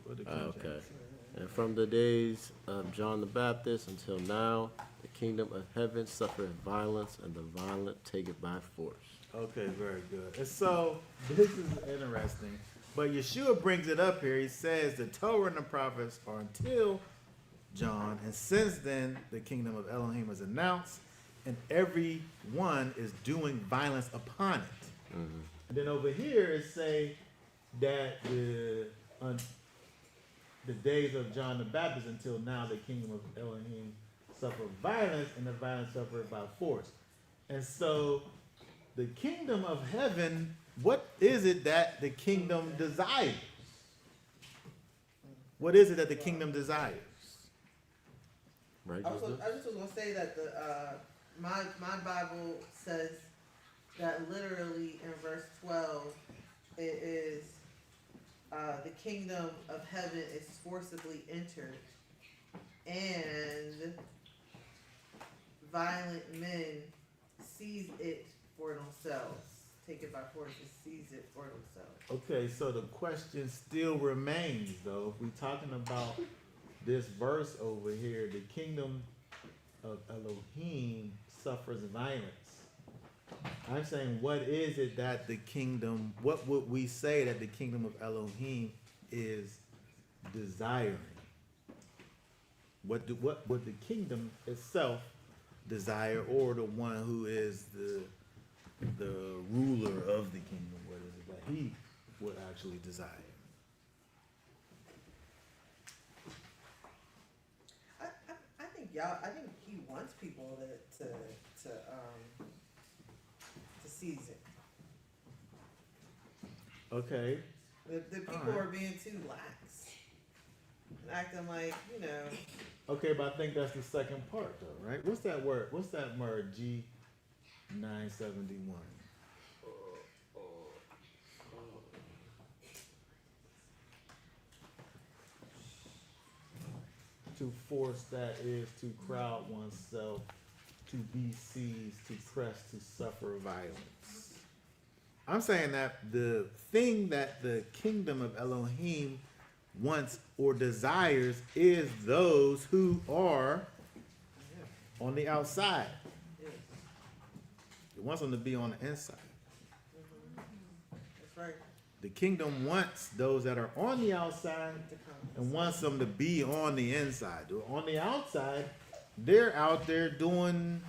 What the King Okay. James say? And from the days of John the Baptist until now, the kingdom of heaven suffereth violence, and the violent take it by force. Okay, very good. And so this is interesting. But Yeshua brings it up here. He says the Torah and the prophets are until John, and since then the kingdom of Elohim is announced, and everyone is doing violence upon it. Mm-hmm. And then over here it say that the days of John the Baptist until now the kingdom of Elohim suffer violence, and the violence suffered by force. And so the kingdom of heaven, what is it that the kingdom desires? What is it that the kingdom desires? Righteousness? I just was gonna say that my Bible says that literally in verse 12 it is the kingdom of heaven is forcibly entered, and violent men seize it for themselves. Take it by force and seize it for themselves. Okay, so the question still remains, though. If we're talking about this verse over here, the kingdom of Elohim suffers violence. I'm saying, what is it that the kingdom, what would we say that the kingdom of Elohim is desiring? What would the kingdom itself desire, or the one who is the ruler of the kingdom? What is it that he would actually desire? I think he wants people to seize it. Okay. The people Alright. are being too lax, acting like, you know. Okay, but I think that's the second part, though, right? What's that word? What's that word? G971. To force, that is to crowd oneself, to be seized, to press, to suffer violence. I'm saying that the thing that the kingdom of Elohim wants or desires is those who are on the outside. Yes. It wants them to be on the inside. That's right. The kingdom wants those that are on the outside To come. and wants them to be on the inside. On the outside, they're out there doing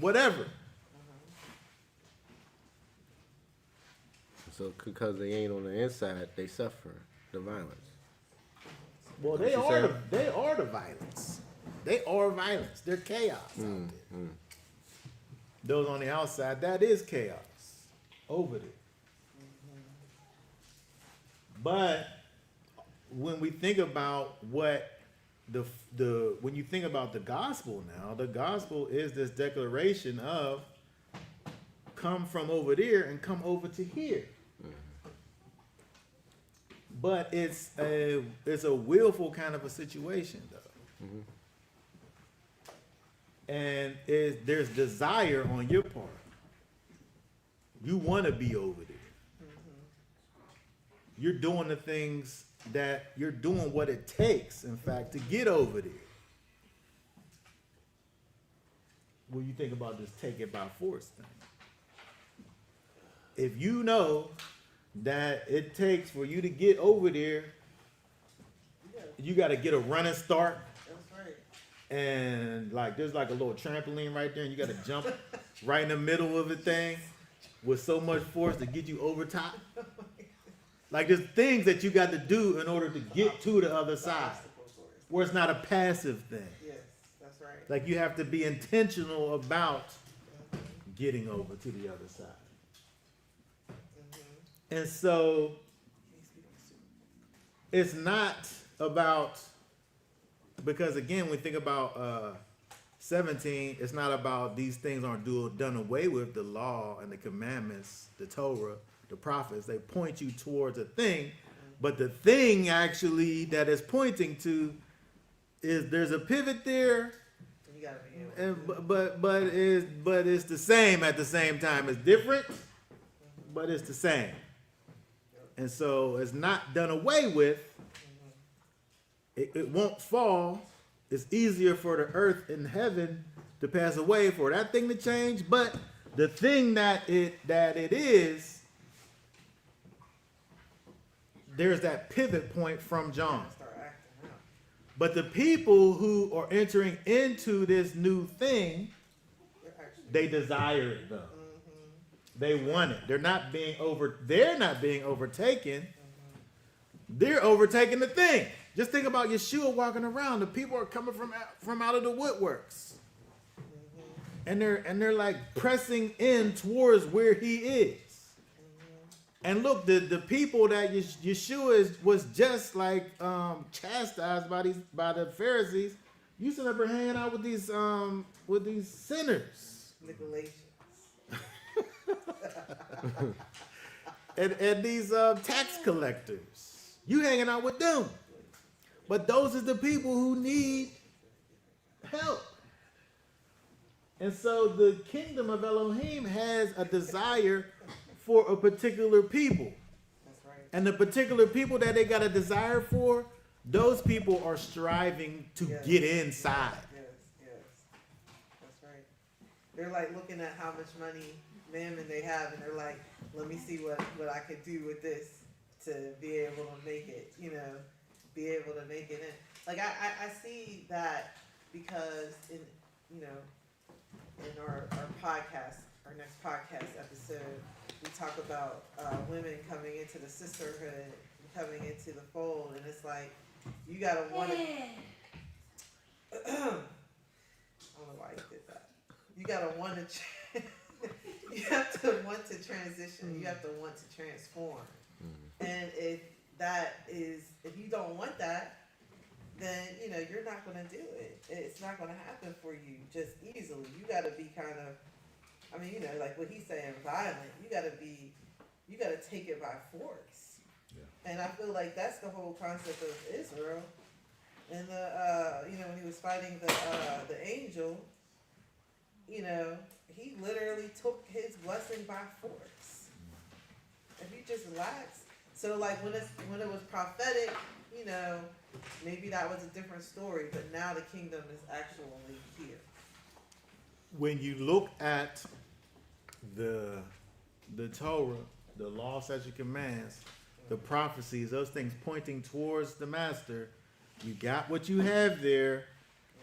whatever. So because they ain't on the inside, they suffer the violence. Well, That's they what you're are saying? they are the violence. They are violence. They're chaos out there. Those on the outside, that is chaos. over there. But when we think about what when you think about the gospel now, the gospel is this declaration of come from over there and come over to here. But it's a willful kind of a situation though. And there's desire on your part. You want to be over there. You're doing the things that you're doing what it takes, in fact, to get over there. When you think about this take it by force thing. If you know that it takes for you to get over there, you got to get a running start. That's right. And like there's like a little trampoline right there, and you got to jump right in the middle of the thing with so much force to get you over top. Like there's things that you got to do in order to get to the other side, where it's not a passive thing. Yes, that's right. Like you have to be intentional about getting over to the other side. And so it's not about, because again, when we think about 17, it's not about these things aren't done away with, the law and the commandments, the Torah, the prophets. They point you towards a thing, but the thing actually that it's pointing to is there's a pivot there, You gotta be able to and but it's the same at the same time. It's different, but it's the same. And so it's not done away with. It won't fall. It's easier for the earth and heaven to pass away, for that thing to change. But the thing that it is, there's that pivot point from John. start acting out. But the people who are entering into this new thing, They're actually they desire it though. They want it. They're not being overtaken. They're overtaking the thing. Just think about Yeshua walking around. The people are coming from out of the woodworks. And they're like pressing in towards where he is. And look, the people that Yeshua was just like chastised by the Pharisees, you sit up here hanging out with these sinners. manipulation. and these tax collectors. You hanging out with them. But those are the people who need help. And so the kingdom of Elohim has a desire for a particular people. That's right. And the particular people that they got a desire for, those people are striving to Yes. get inside. Yes. That's right. They're like looking at how much money, mammon they have, and they're like, let me see what I could do with this to be able to make it, be able to make it in. Like I see that because in our podcast, our next podcast episode, we talk about women coming into the sisterhood, coming into the fold, and it's like you gotta want to. I don't know why you did that. You gotta want to. You have to want to transition. You have to want to transform. And if you don't want that, then you're not gonna do it. It's not gonna happen for you just easily. You gotta be kind of. Like what he's saying, violent. You gotta take it by force. Yeah. And I feel like that's the whole concept of Israel. And when he was fighting the angel, he literally took his blessing by force. If you just relax. So like when it was prophetic, maybe that was a different story. But now the kingdom is actually here. When you look at the Torah, the law, statutes, commands, the prophecies, those things pointing towards the master, you got what you have there,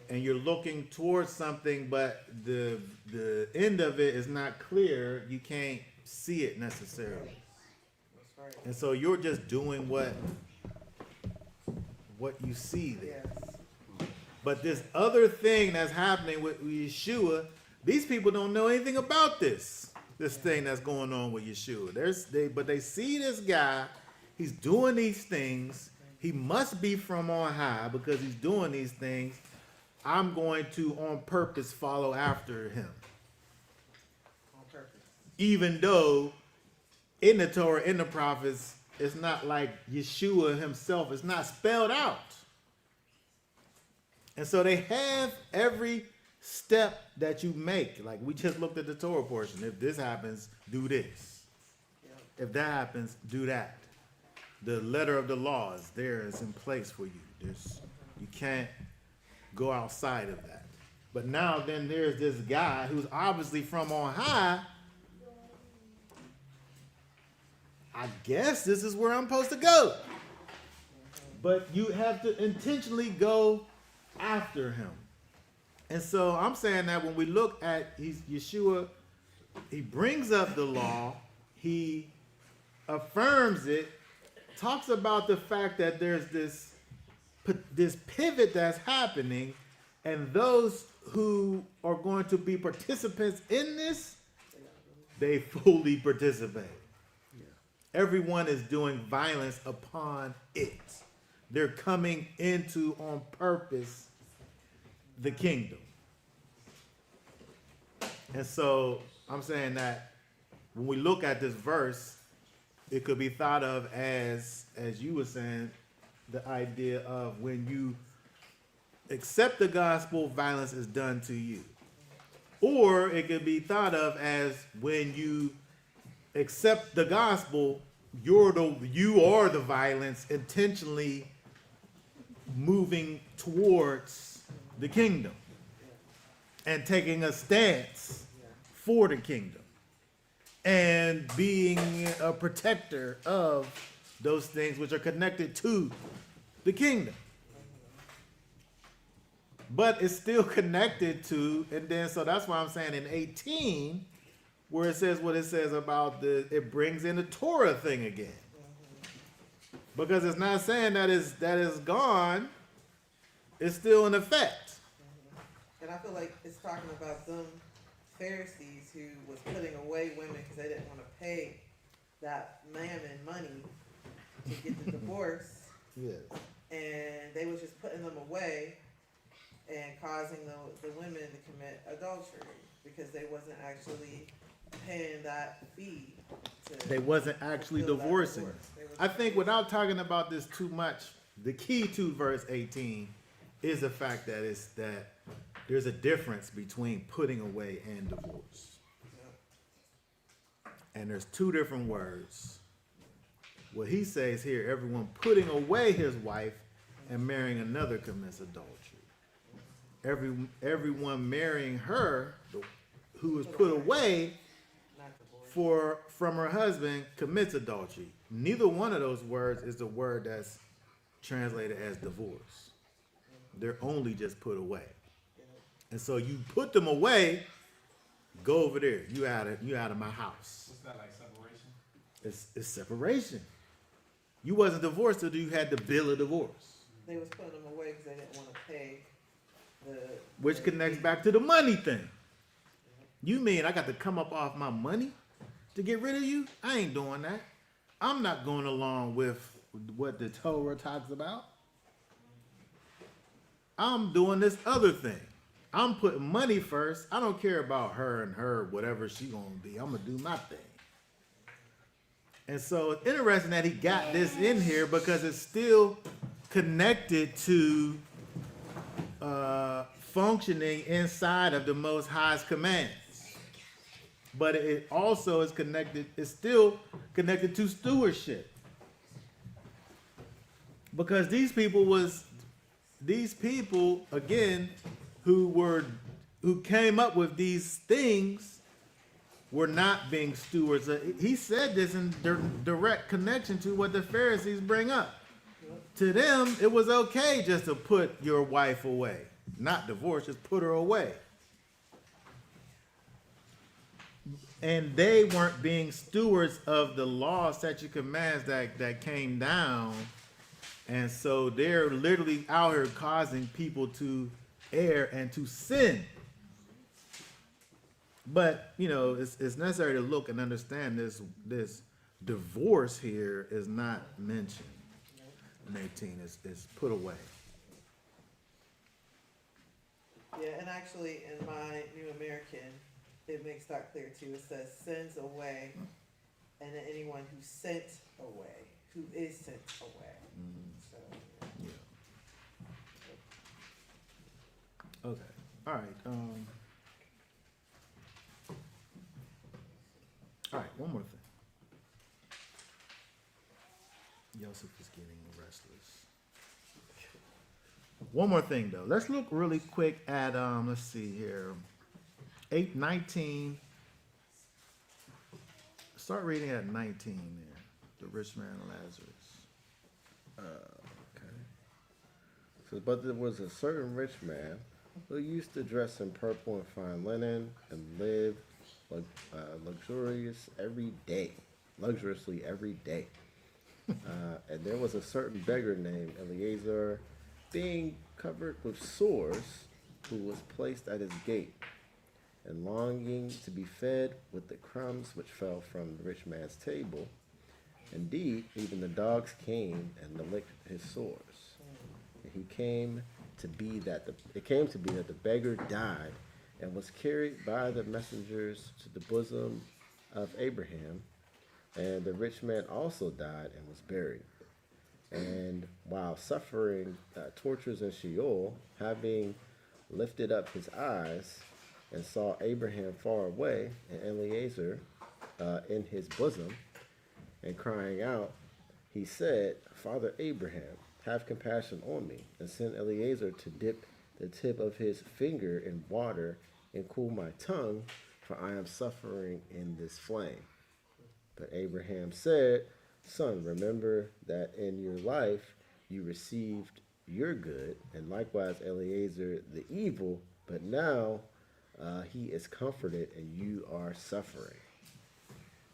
and you're looking towards something, but the end of it is not clear. You can't see it necessarily. That's right. And so you're just doing what you see there. Yes. But this other thing that's happening with Yeshua, these people don't know anything about this. this thing that's going on with Yeshua. But they see this guy, he's doing these things. He must be from on high because he's doing these things. I'm going to, on purpose, follow after him. On purpose. Even though in the Torah, in the prophets, it's not like Yeshua himself. It's not spelled out. And so they have every step that you make. Like we just looked at the Torah portion. If this happens, do this. Yep. If that happens, do that. The letter of the law is there. It's in place for you. You can't go outside of that. But now then there's this guy who's obviously from on high. I guess this is where I'm supposed to go. But you have to intentionally go after him. And so I'm saying that when we look at Yeshua, he brings up the law, he affirms it, talks about the fact that there's this pivot that's happening, and those who are going to be participants in this, they fully participate. Everyone is doing violence upon it. They're coming into, on purpose, the kingdom. And so I'm saying that when we look at this verse, it could be thought of as you were saying, the idea of when you accept the gospel, violence is done to you. Or it could be thought of as when you accept the gospel, you are the violence intentionally moving towards the kingdom and taking a stance for the kingdom and being a protector of those things which are connected to the kingdom. But it's still connected to, and then so that's why I'm saying in 18, where it says what it says about it brings in the Torah thing again. Because it's not saying that is gone, it's still in effect. And I feel like it's talking about them Pharisees who was putting away women because they didn't want to pay that mammon money to get the divorce. Yes. And they was just putting them away and causing the women to commit adultery because they wasn't actually paying that fee. They wasn't actually fulfill that divorcing. divorce. They was I think without talking about this too much, the key to verse 18 is the fact that there's a difference between putting away and divorce. And there's two different words. What he says here, everyone putting away his wife and marrying another commits adultery. Everyone marrying her, who is put away not divorce. from her husband, commits adultery. Neither one of those words is the word that's translated as divorce. They're only just put away. And so you put them away, go over there. You out of my house. What's that, like separation? It's separation. You wasn't divorced until you had the bill of divorce. They was putting them away because they didn't want to pay Which connects back to the money thing. You mean I got to come up off my money to get rid of you? I ain't doing that. I'm not going along with what the Torah talks about. I'm doing this other thing. I'm putting money first. I don't care about her and her, whatever she gonna be. I'm gonna do my thing. And so it's interesting that he got this in here because it's still connected to functioning inside of the Most High's commands. But it also is connected, it's still connected to stewardship. Because these people, again, who came up with these things were not being stewards. He said this in direct connection to what the Pharisees bring up. To them, it was okay just to put your wife away. Not divorce, just put her away. And they weren't being stewards of the law, statute, commands that came down. And so they're literally out here causing people to err and to sin. But you know, it's necessary to look and understand this divorce here is not mentioned in 18. It's put away. Yeah, and actually in my New American, it makes that clear too. It says sends away, and then anyone who sent away, who is sent away. So, Yeah. Okay. All right. All right. One more thing. Joseph is getting restless. One more thing though. Let's look really quick at let's see here. 8:19. Start reading at 19 there. The rich man Lazarus. Okay. So, but there was a certain rich man who used to dress in purple and fine linen and live luxuriously every day. And there was a certain beggar named Eleazar, being covered with sores, who was placed at his gate, and longing to be fed with the crumbs which fell from the rich man's table. Indeed, even the dogs came and licked his sores. And it came to be that the beggar died and was carried by the messengers to the bosom of Abraham. And the rich man also died and was buried. And while suffering tortures in Sheol, having lifted up his eyes and saw Abraham far away and Eleazar in his bosom, and crying out, he said, Father Abraham, have compassion on me, and send Eleazar to dip the tip of his finger in water and cool my tongue, for I am suffering in this flame. But Abraham said, Son, remember that in your life you received your good, and likewise Eleazar the evil, but now he is comforted and you are suffering.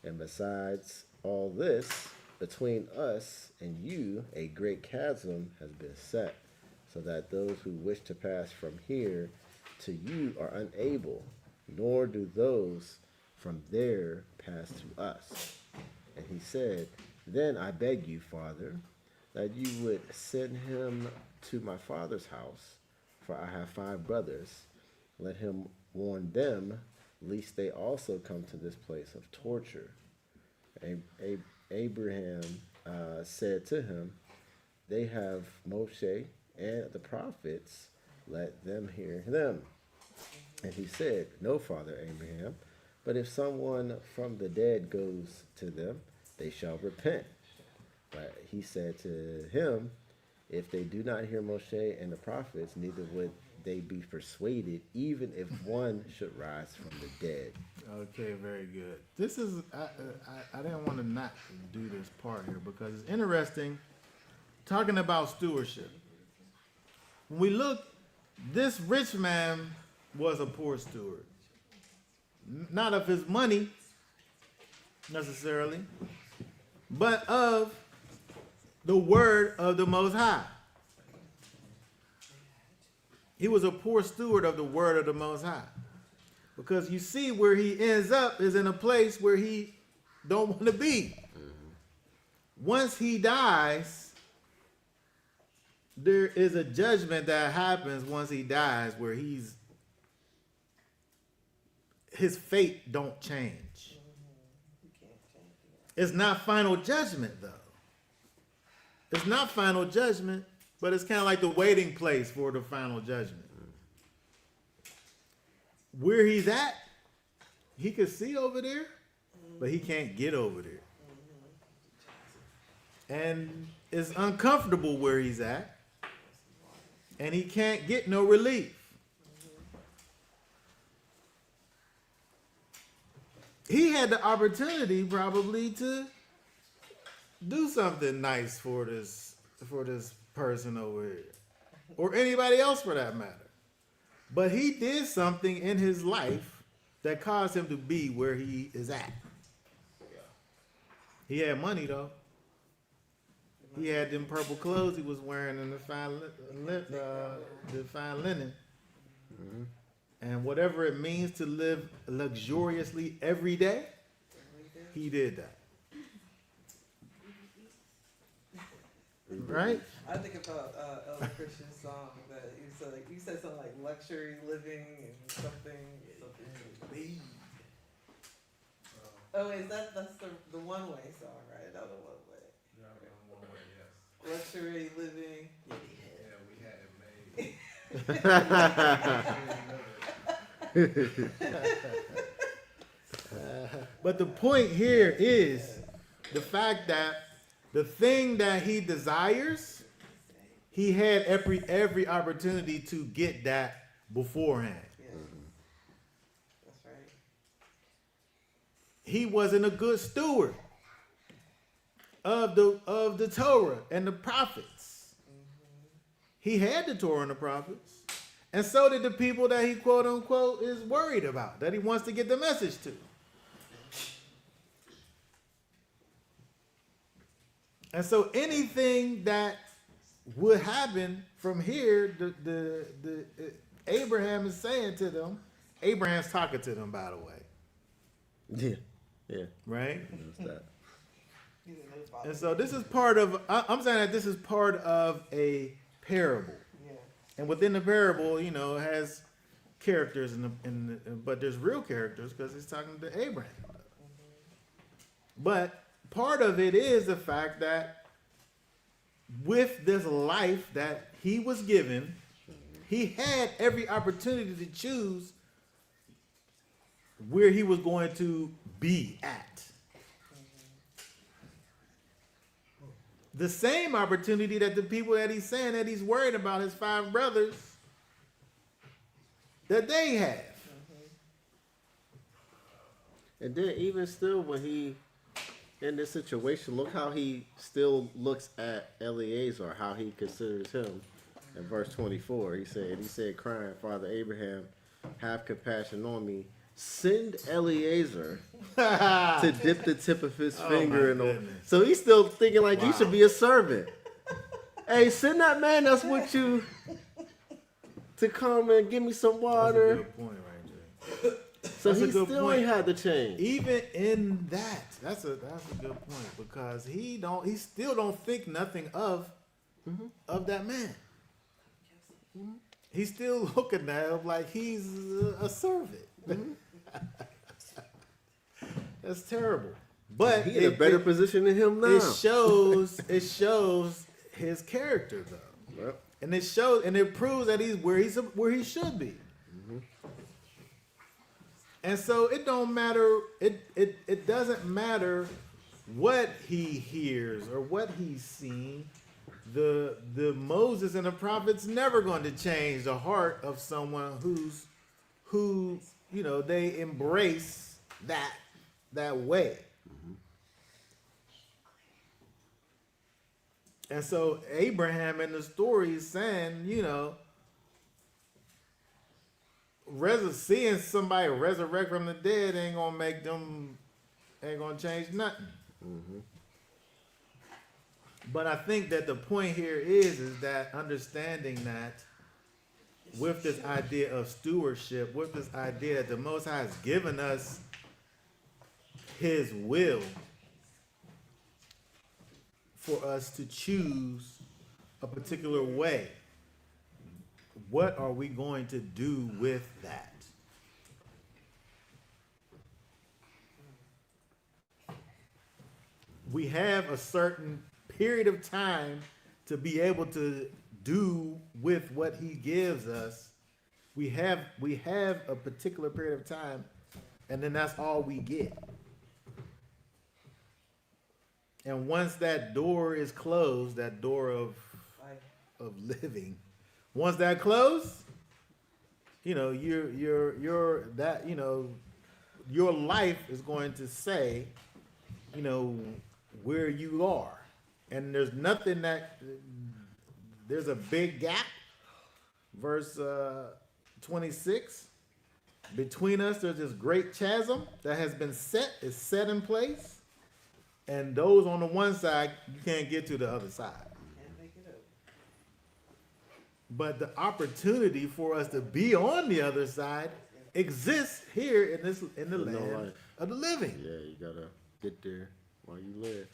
And besides all this, between us and you, a great chasm has been set, so that those who wish to pass from here to you are unable, nor do those from there pass to us. And he said, Then I beg you, Father, that you would send him to my father's house, for I have 5 brothers. Let him warn them, lest they also come to this place of torture. Abraham said to him, They have Moshe and the prophets, let them hear them. And he said, No, Father Abraham, but if someone from the dead goes to them, they shall repent. But he said to him, If they do not hear Moshe and the prophets, neither would they be persuaded, even if one should rise from the dead. Okay, very good. This is I didn't want to not do this part here because it's interesting talking about stewardship. When we look, this rich man was a poor steward. Not of his money necessarily, but of the word of the Most High. He was a poor steward of the word of the Most High. Because you see where he ends up is in a place where he don't want to be. Once he dies, there is a judgment that happens once he dies where his fate don't change. It's not final judgment though. It's not final judgment, but it's kind of like the waiting place for the final judgment. Where he's at, he could see over there, but he can't get over there. And it's uncomfortable where he's at, and he can't get no relief. He had the opportunity probably to do something nice for this person over here, or anybody else for that matter. But he did something in his life that caused him to be where he is at. He had money though. He had them purple clothes he was wearing and the fine linen. And whatever it means to live luxuriously every day, he did that. Right? I think about Elder Christian's song that you said something like luxury living and something. Oh, that's the one way song, right? Another one way. Yeah, one way, yes. Luxury living. Yeah, we had it made. But the point here is the fact that the thing that he desires, he had every opportunity to get that beforehand. Yeah. That's right. He wasn't a good steward of the Torah and the prophets. He had the Torah and the prophets. And so did the people that he quote unquote is worried about, that he wants to get the message to. And so anything that would happen from here, the Abraham is saying to them, Abraham's talking to them, by the way. Yeah. Right? What's that? He didn't know his father. And so this is part of, I'm saying that this is part of a parable. Yeah. And within the parable, it has characters, but there's real characters because he's talking to Abraham. But part of it is the fact that with this life that he was given, he had every opportunity to choose where he was going to be at. The same opportunity that the people that he's saying that he's worried about, his 5 brothers, that they have. And then even still, when he in this situation, look how he still looks at Eliezer, how he considers him. In verse 24, he said, crying, Father Abraham, have compassion on me. Send Eliezer to dip the tip of his finger in the. So he's still thinking like he should be a servant. Hey, send that man that's with you to come and give me some water. That's a good point right there. So That's a he good still point. ain't had to change. Even in that, that's a good point because he still don't think nothing of that man. He's still looking at him like he's a servant. That's terrible. But He in a better position than him now. It shows his character though, Yep. and it proves that he's where he should be. And so it don't matter. It doesn't matter what he hears or what he's seen. The Moses and the prophets never going to change the heart of someone who they embrace that way. And so Abraham in the story is saying, seeing somebody resurrect from the dead ain't gonna change nothing. But I think that the point here is that understanding that with this idea of stewardship, with this idea that the Most High has given us his will for us to choose a particular way. What are we going to do with that? We have a certain period of time to be able to do with what he gives us. We have a particular period of time, and then that's all we get. And once that door is closed, that door of living, once that closed, your life is going to say, where you are. And there's nothing there's a big gap. Verse 26, between us there's this great chasm that has been is set in place. And those on the one side, you can't get to the other side. Can't make it up. But the opportunity for us to be on the other side exists here in the In no land life. of the living. Yeah, you gotta get there while you live.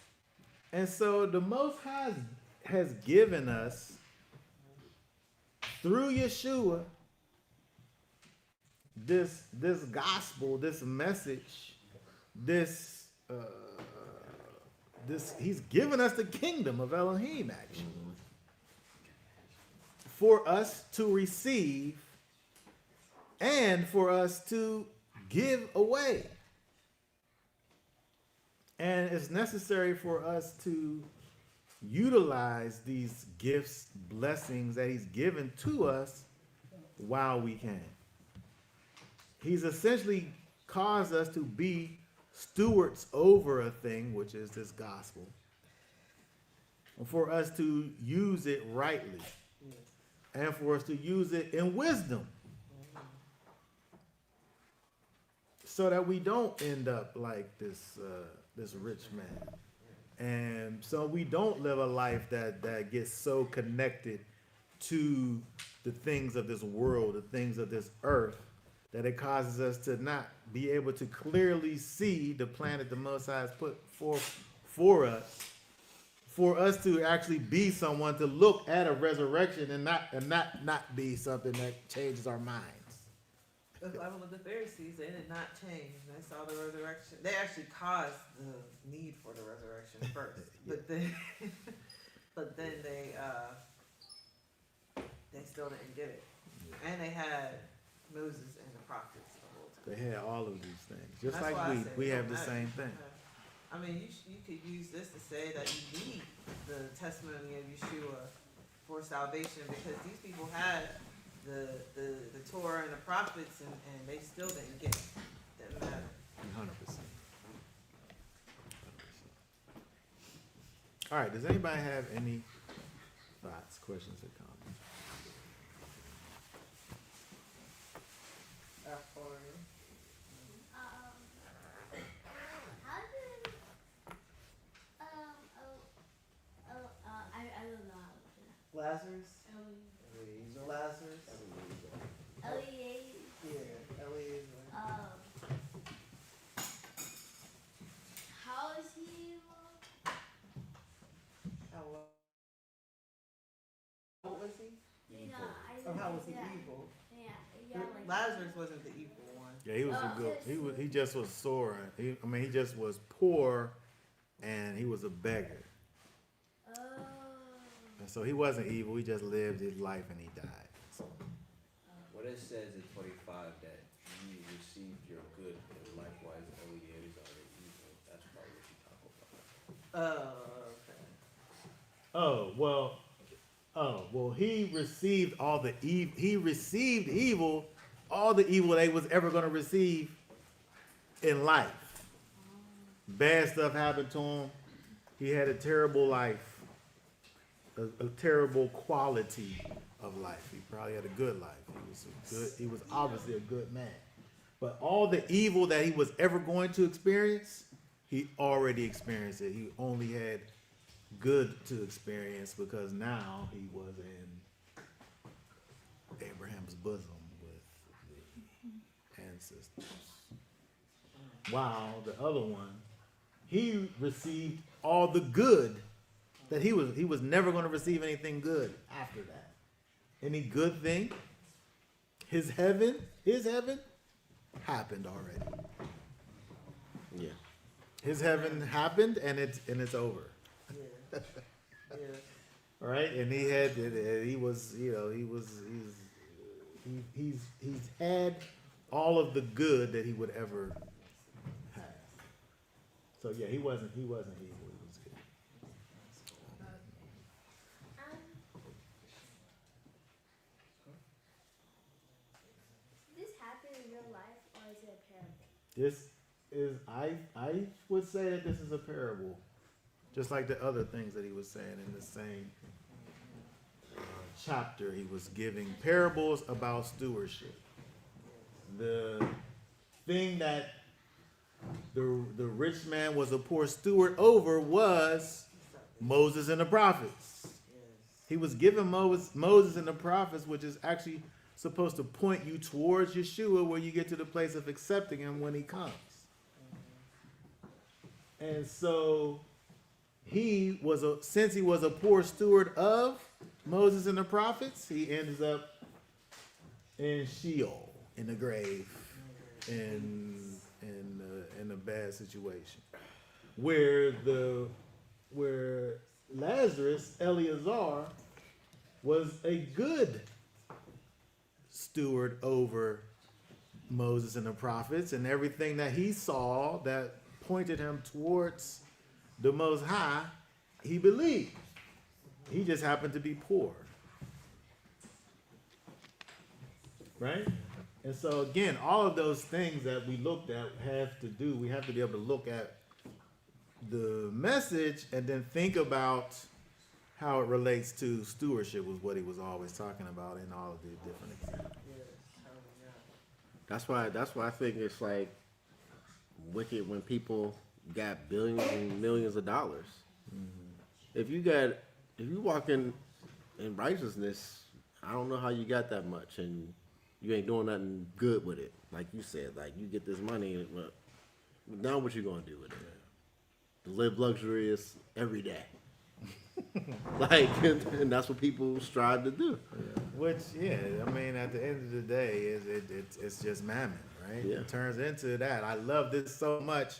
And so the Most High has given us, through Yeshua, this gospel, this message, this he's given us the kingdom of Elohim, actually, for us to receive and for us to give away. And it's necessary for us to utilize these gifts, blessings that he's given to us while we can. He's essentially caused us to be stewards over a thing, which is this gospel, for us to use it rightly and for us to use it in wisdom, so that we don't end up like this rich man. And so we don't live a life that gets so connected to the things of this world, the things of this earth, that it causes us to not be able to clearly see the plan that the Most High has put forth for us to actually be someone to look at a resurrection and not be something that changes our minds. The level of the Pharisees, they did not change. They saw the resurrection. They actually caused the need for the resurrection first, but then they still didn't get it. And they had Moses and the prophets the whole time. They had all of these things, just That's like why I said we it have don't the matter. same thing. I mean, you could use this to say that you need the testimony of Yeshua for salvation, because these people had the Torah and the prophets, and they still didn't get it. Didn't matter. 100%. All right. Does anybody have any thoughts, questions, or comments? How did I don't know how to pronounce Lazarus, it. Lazarus, Eliezer. yeah, Eliezer. How is he evil? What was he? Yeah, Or how was he yeah. evil? Yeah, like Lazarus wasn't the evil one. Yeah, he was a good. He just was sore. He just was poor, and he was a beggar. Oh. And so he wasn't evil. He just lived his life and he died. So, What it says in 25 that you received your good and likewise Eliezer are the evil. That's probably what you talk about. he received all the evil. He received evil, all the evil that he was ever going to receive in life. Bad stuff happened to him. He had a terrible life. A terrible quality of life. He probably had a good life. He was obviously a good man. But all the evil that he was ever going to experience, he already experienced it. He only had good to experience because now he was in Abraham's bosom with the ancestors. While the other one, he received all the good that he was never going to receive anything good after that. Any good thing, his heaven happened already. Yeah. His heaven happened and it's over. Yeah. Yeah. All right, and he's had all of the good that he would ever have. So yeah, he wasn't evil. He was good. Did this happen in real life or is it a parable? This is I would say that this is a parable, just like the other things that he was saying in the same chapter. He was giving parables about stewardship. The thing that the rich man was a poor steward over was Moses and the prophets. He was given Moses and the prophets, which is actually supposed to point you towards Yeshua, where you get to the place of accepting him when he comes. And so since he was a poor steward of Moses and the prophets, he ends up in Sheol, in the grave, in a bad situation, where Lazarus, Eleazar, was a good steward over Moses and the prophets, and everything that he saw that pointed him towards the Most High, he believed. He just happened to be poor. Right? And so again, all of those things that we looked at we have to be able to look at the message and then think about how it relates to stewardship, was what he was always talking about in all of the different examples. That's why I think it's like wicked when people got billions and millions of dollars. If you walk in righteousness, I don't know how you got that much, and you ain't doing nothing good with it. Like you said, like you get this money, but now what you gonna do with it? Live luxurious every day. Like, and that's what people strive to do. Which, I mean, at the end of the day, it's just mammon, right? Yeah. It turns into that. I love this so much,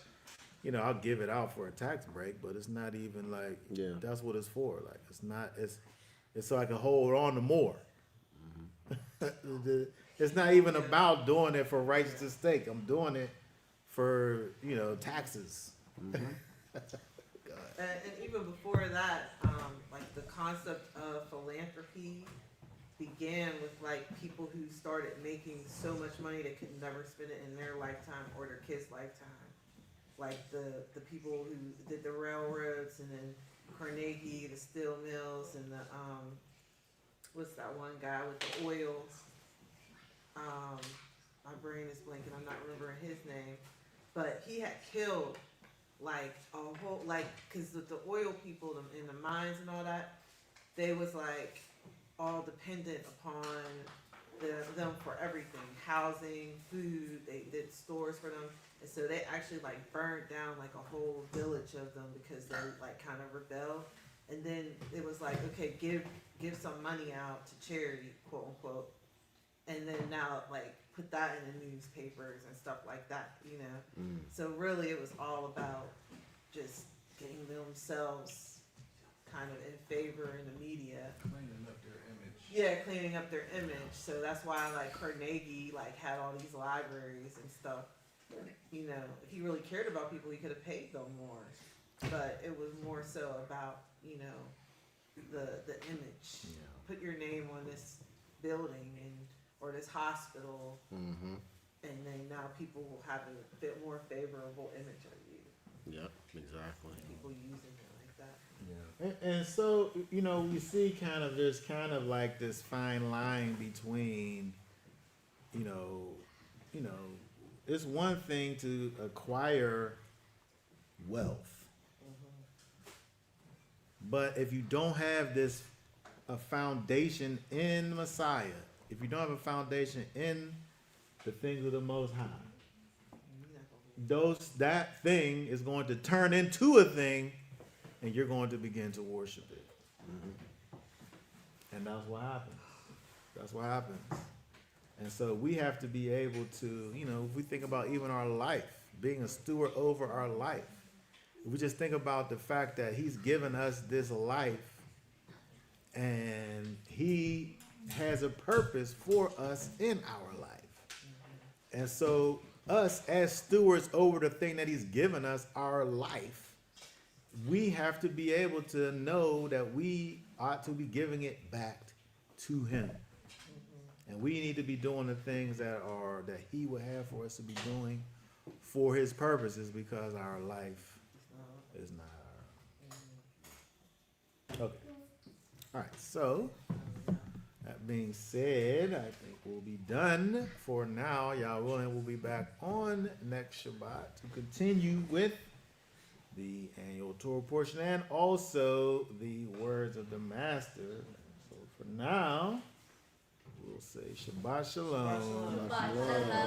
I'll give it out for a tax break, but it's not even like, that's what it's for. Like, it's not, it's so I can hold on to more. It's not even about doing it for righteousness' sake. I'm doing it for, taxes. And even before that, like the concept of philanthropy began with like people who started making so much money they could never spend it in their lifetime or their kids' lifetime. Like the people who did the railroads, and then Carnegie, the steel mills, and the what's that one guy with the oils? My brain is blanking. I'm not remembering his name, but he had killed like a whole, like, because the oil people in the mines and all that, they was like all dependent upon them for everything, housing, food. They did stores for them, and so they actually like burned down like a whole village of them because they like kind of rebelled. And then it was like, okay, give some money out to charity, quote unquote, and then now like put that in the newspapers and stuff like that, So really it was all about just getting themselves kind of in favor in the media. Cleaning up their image. Yeah, cleaning up their image. So that's why like Carnegie like had all these libraries and stuff. If he really cared about people, he could have paid them more. But it was more so about, the image. Yeah. Put your name on this building or this hospital, Mm-hmm. and then now people will have a bit more favorable image of you. Yep, exactly. People using it like that. Yeah. And so, we see there's kind of like this fine line between, it's one thing to acquire wealth. But if you don't have a foundation in Messiah, if you don't have a foundation in the things of the Most High, that thing is going to turn into a thing, and you're going to begin to worship it. And that's what happens. That's what happens. And so we have to be able to, if we think about even our life, being a steward over our life, if we just think about the fact that he's given us this life and he has a purpose for us in our life. And so us as stewards over the thing that he's given us, our life, we have to be able to know that we ought to be giving it back to him. And we need to be doing the things that he would have for us to be doing for his purposes, because our life is not our. Okay. All right. So that being said, I think we'll be done for now. Y'all willing, we'll be back on next Shabbat to continue with the annual Torah portion and also the words of the master. So for now, we'll say Shabbat Shalom. Shabbat Shalom.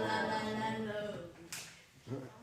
Shalom.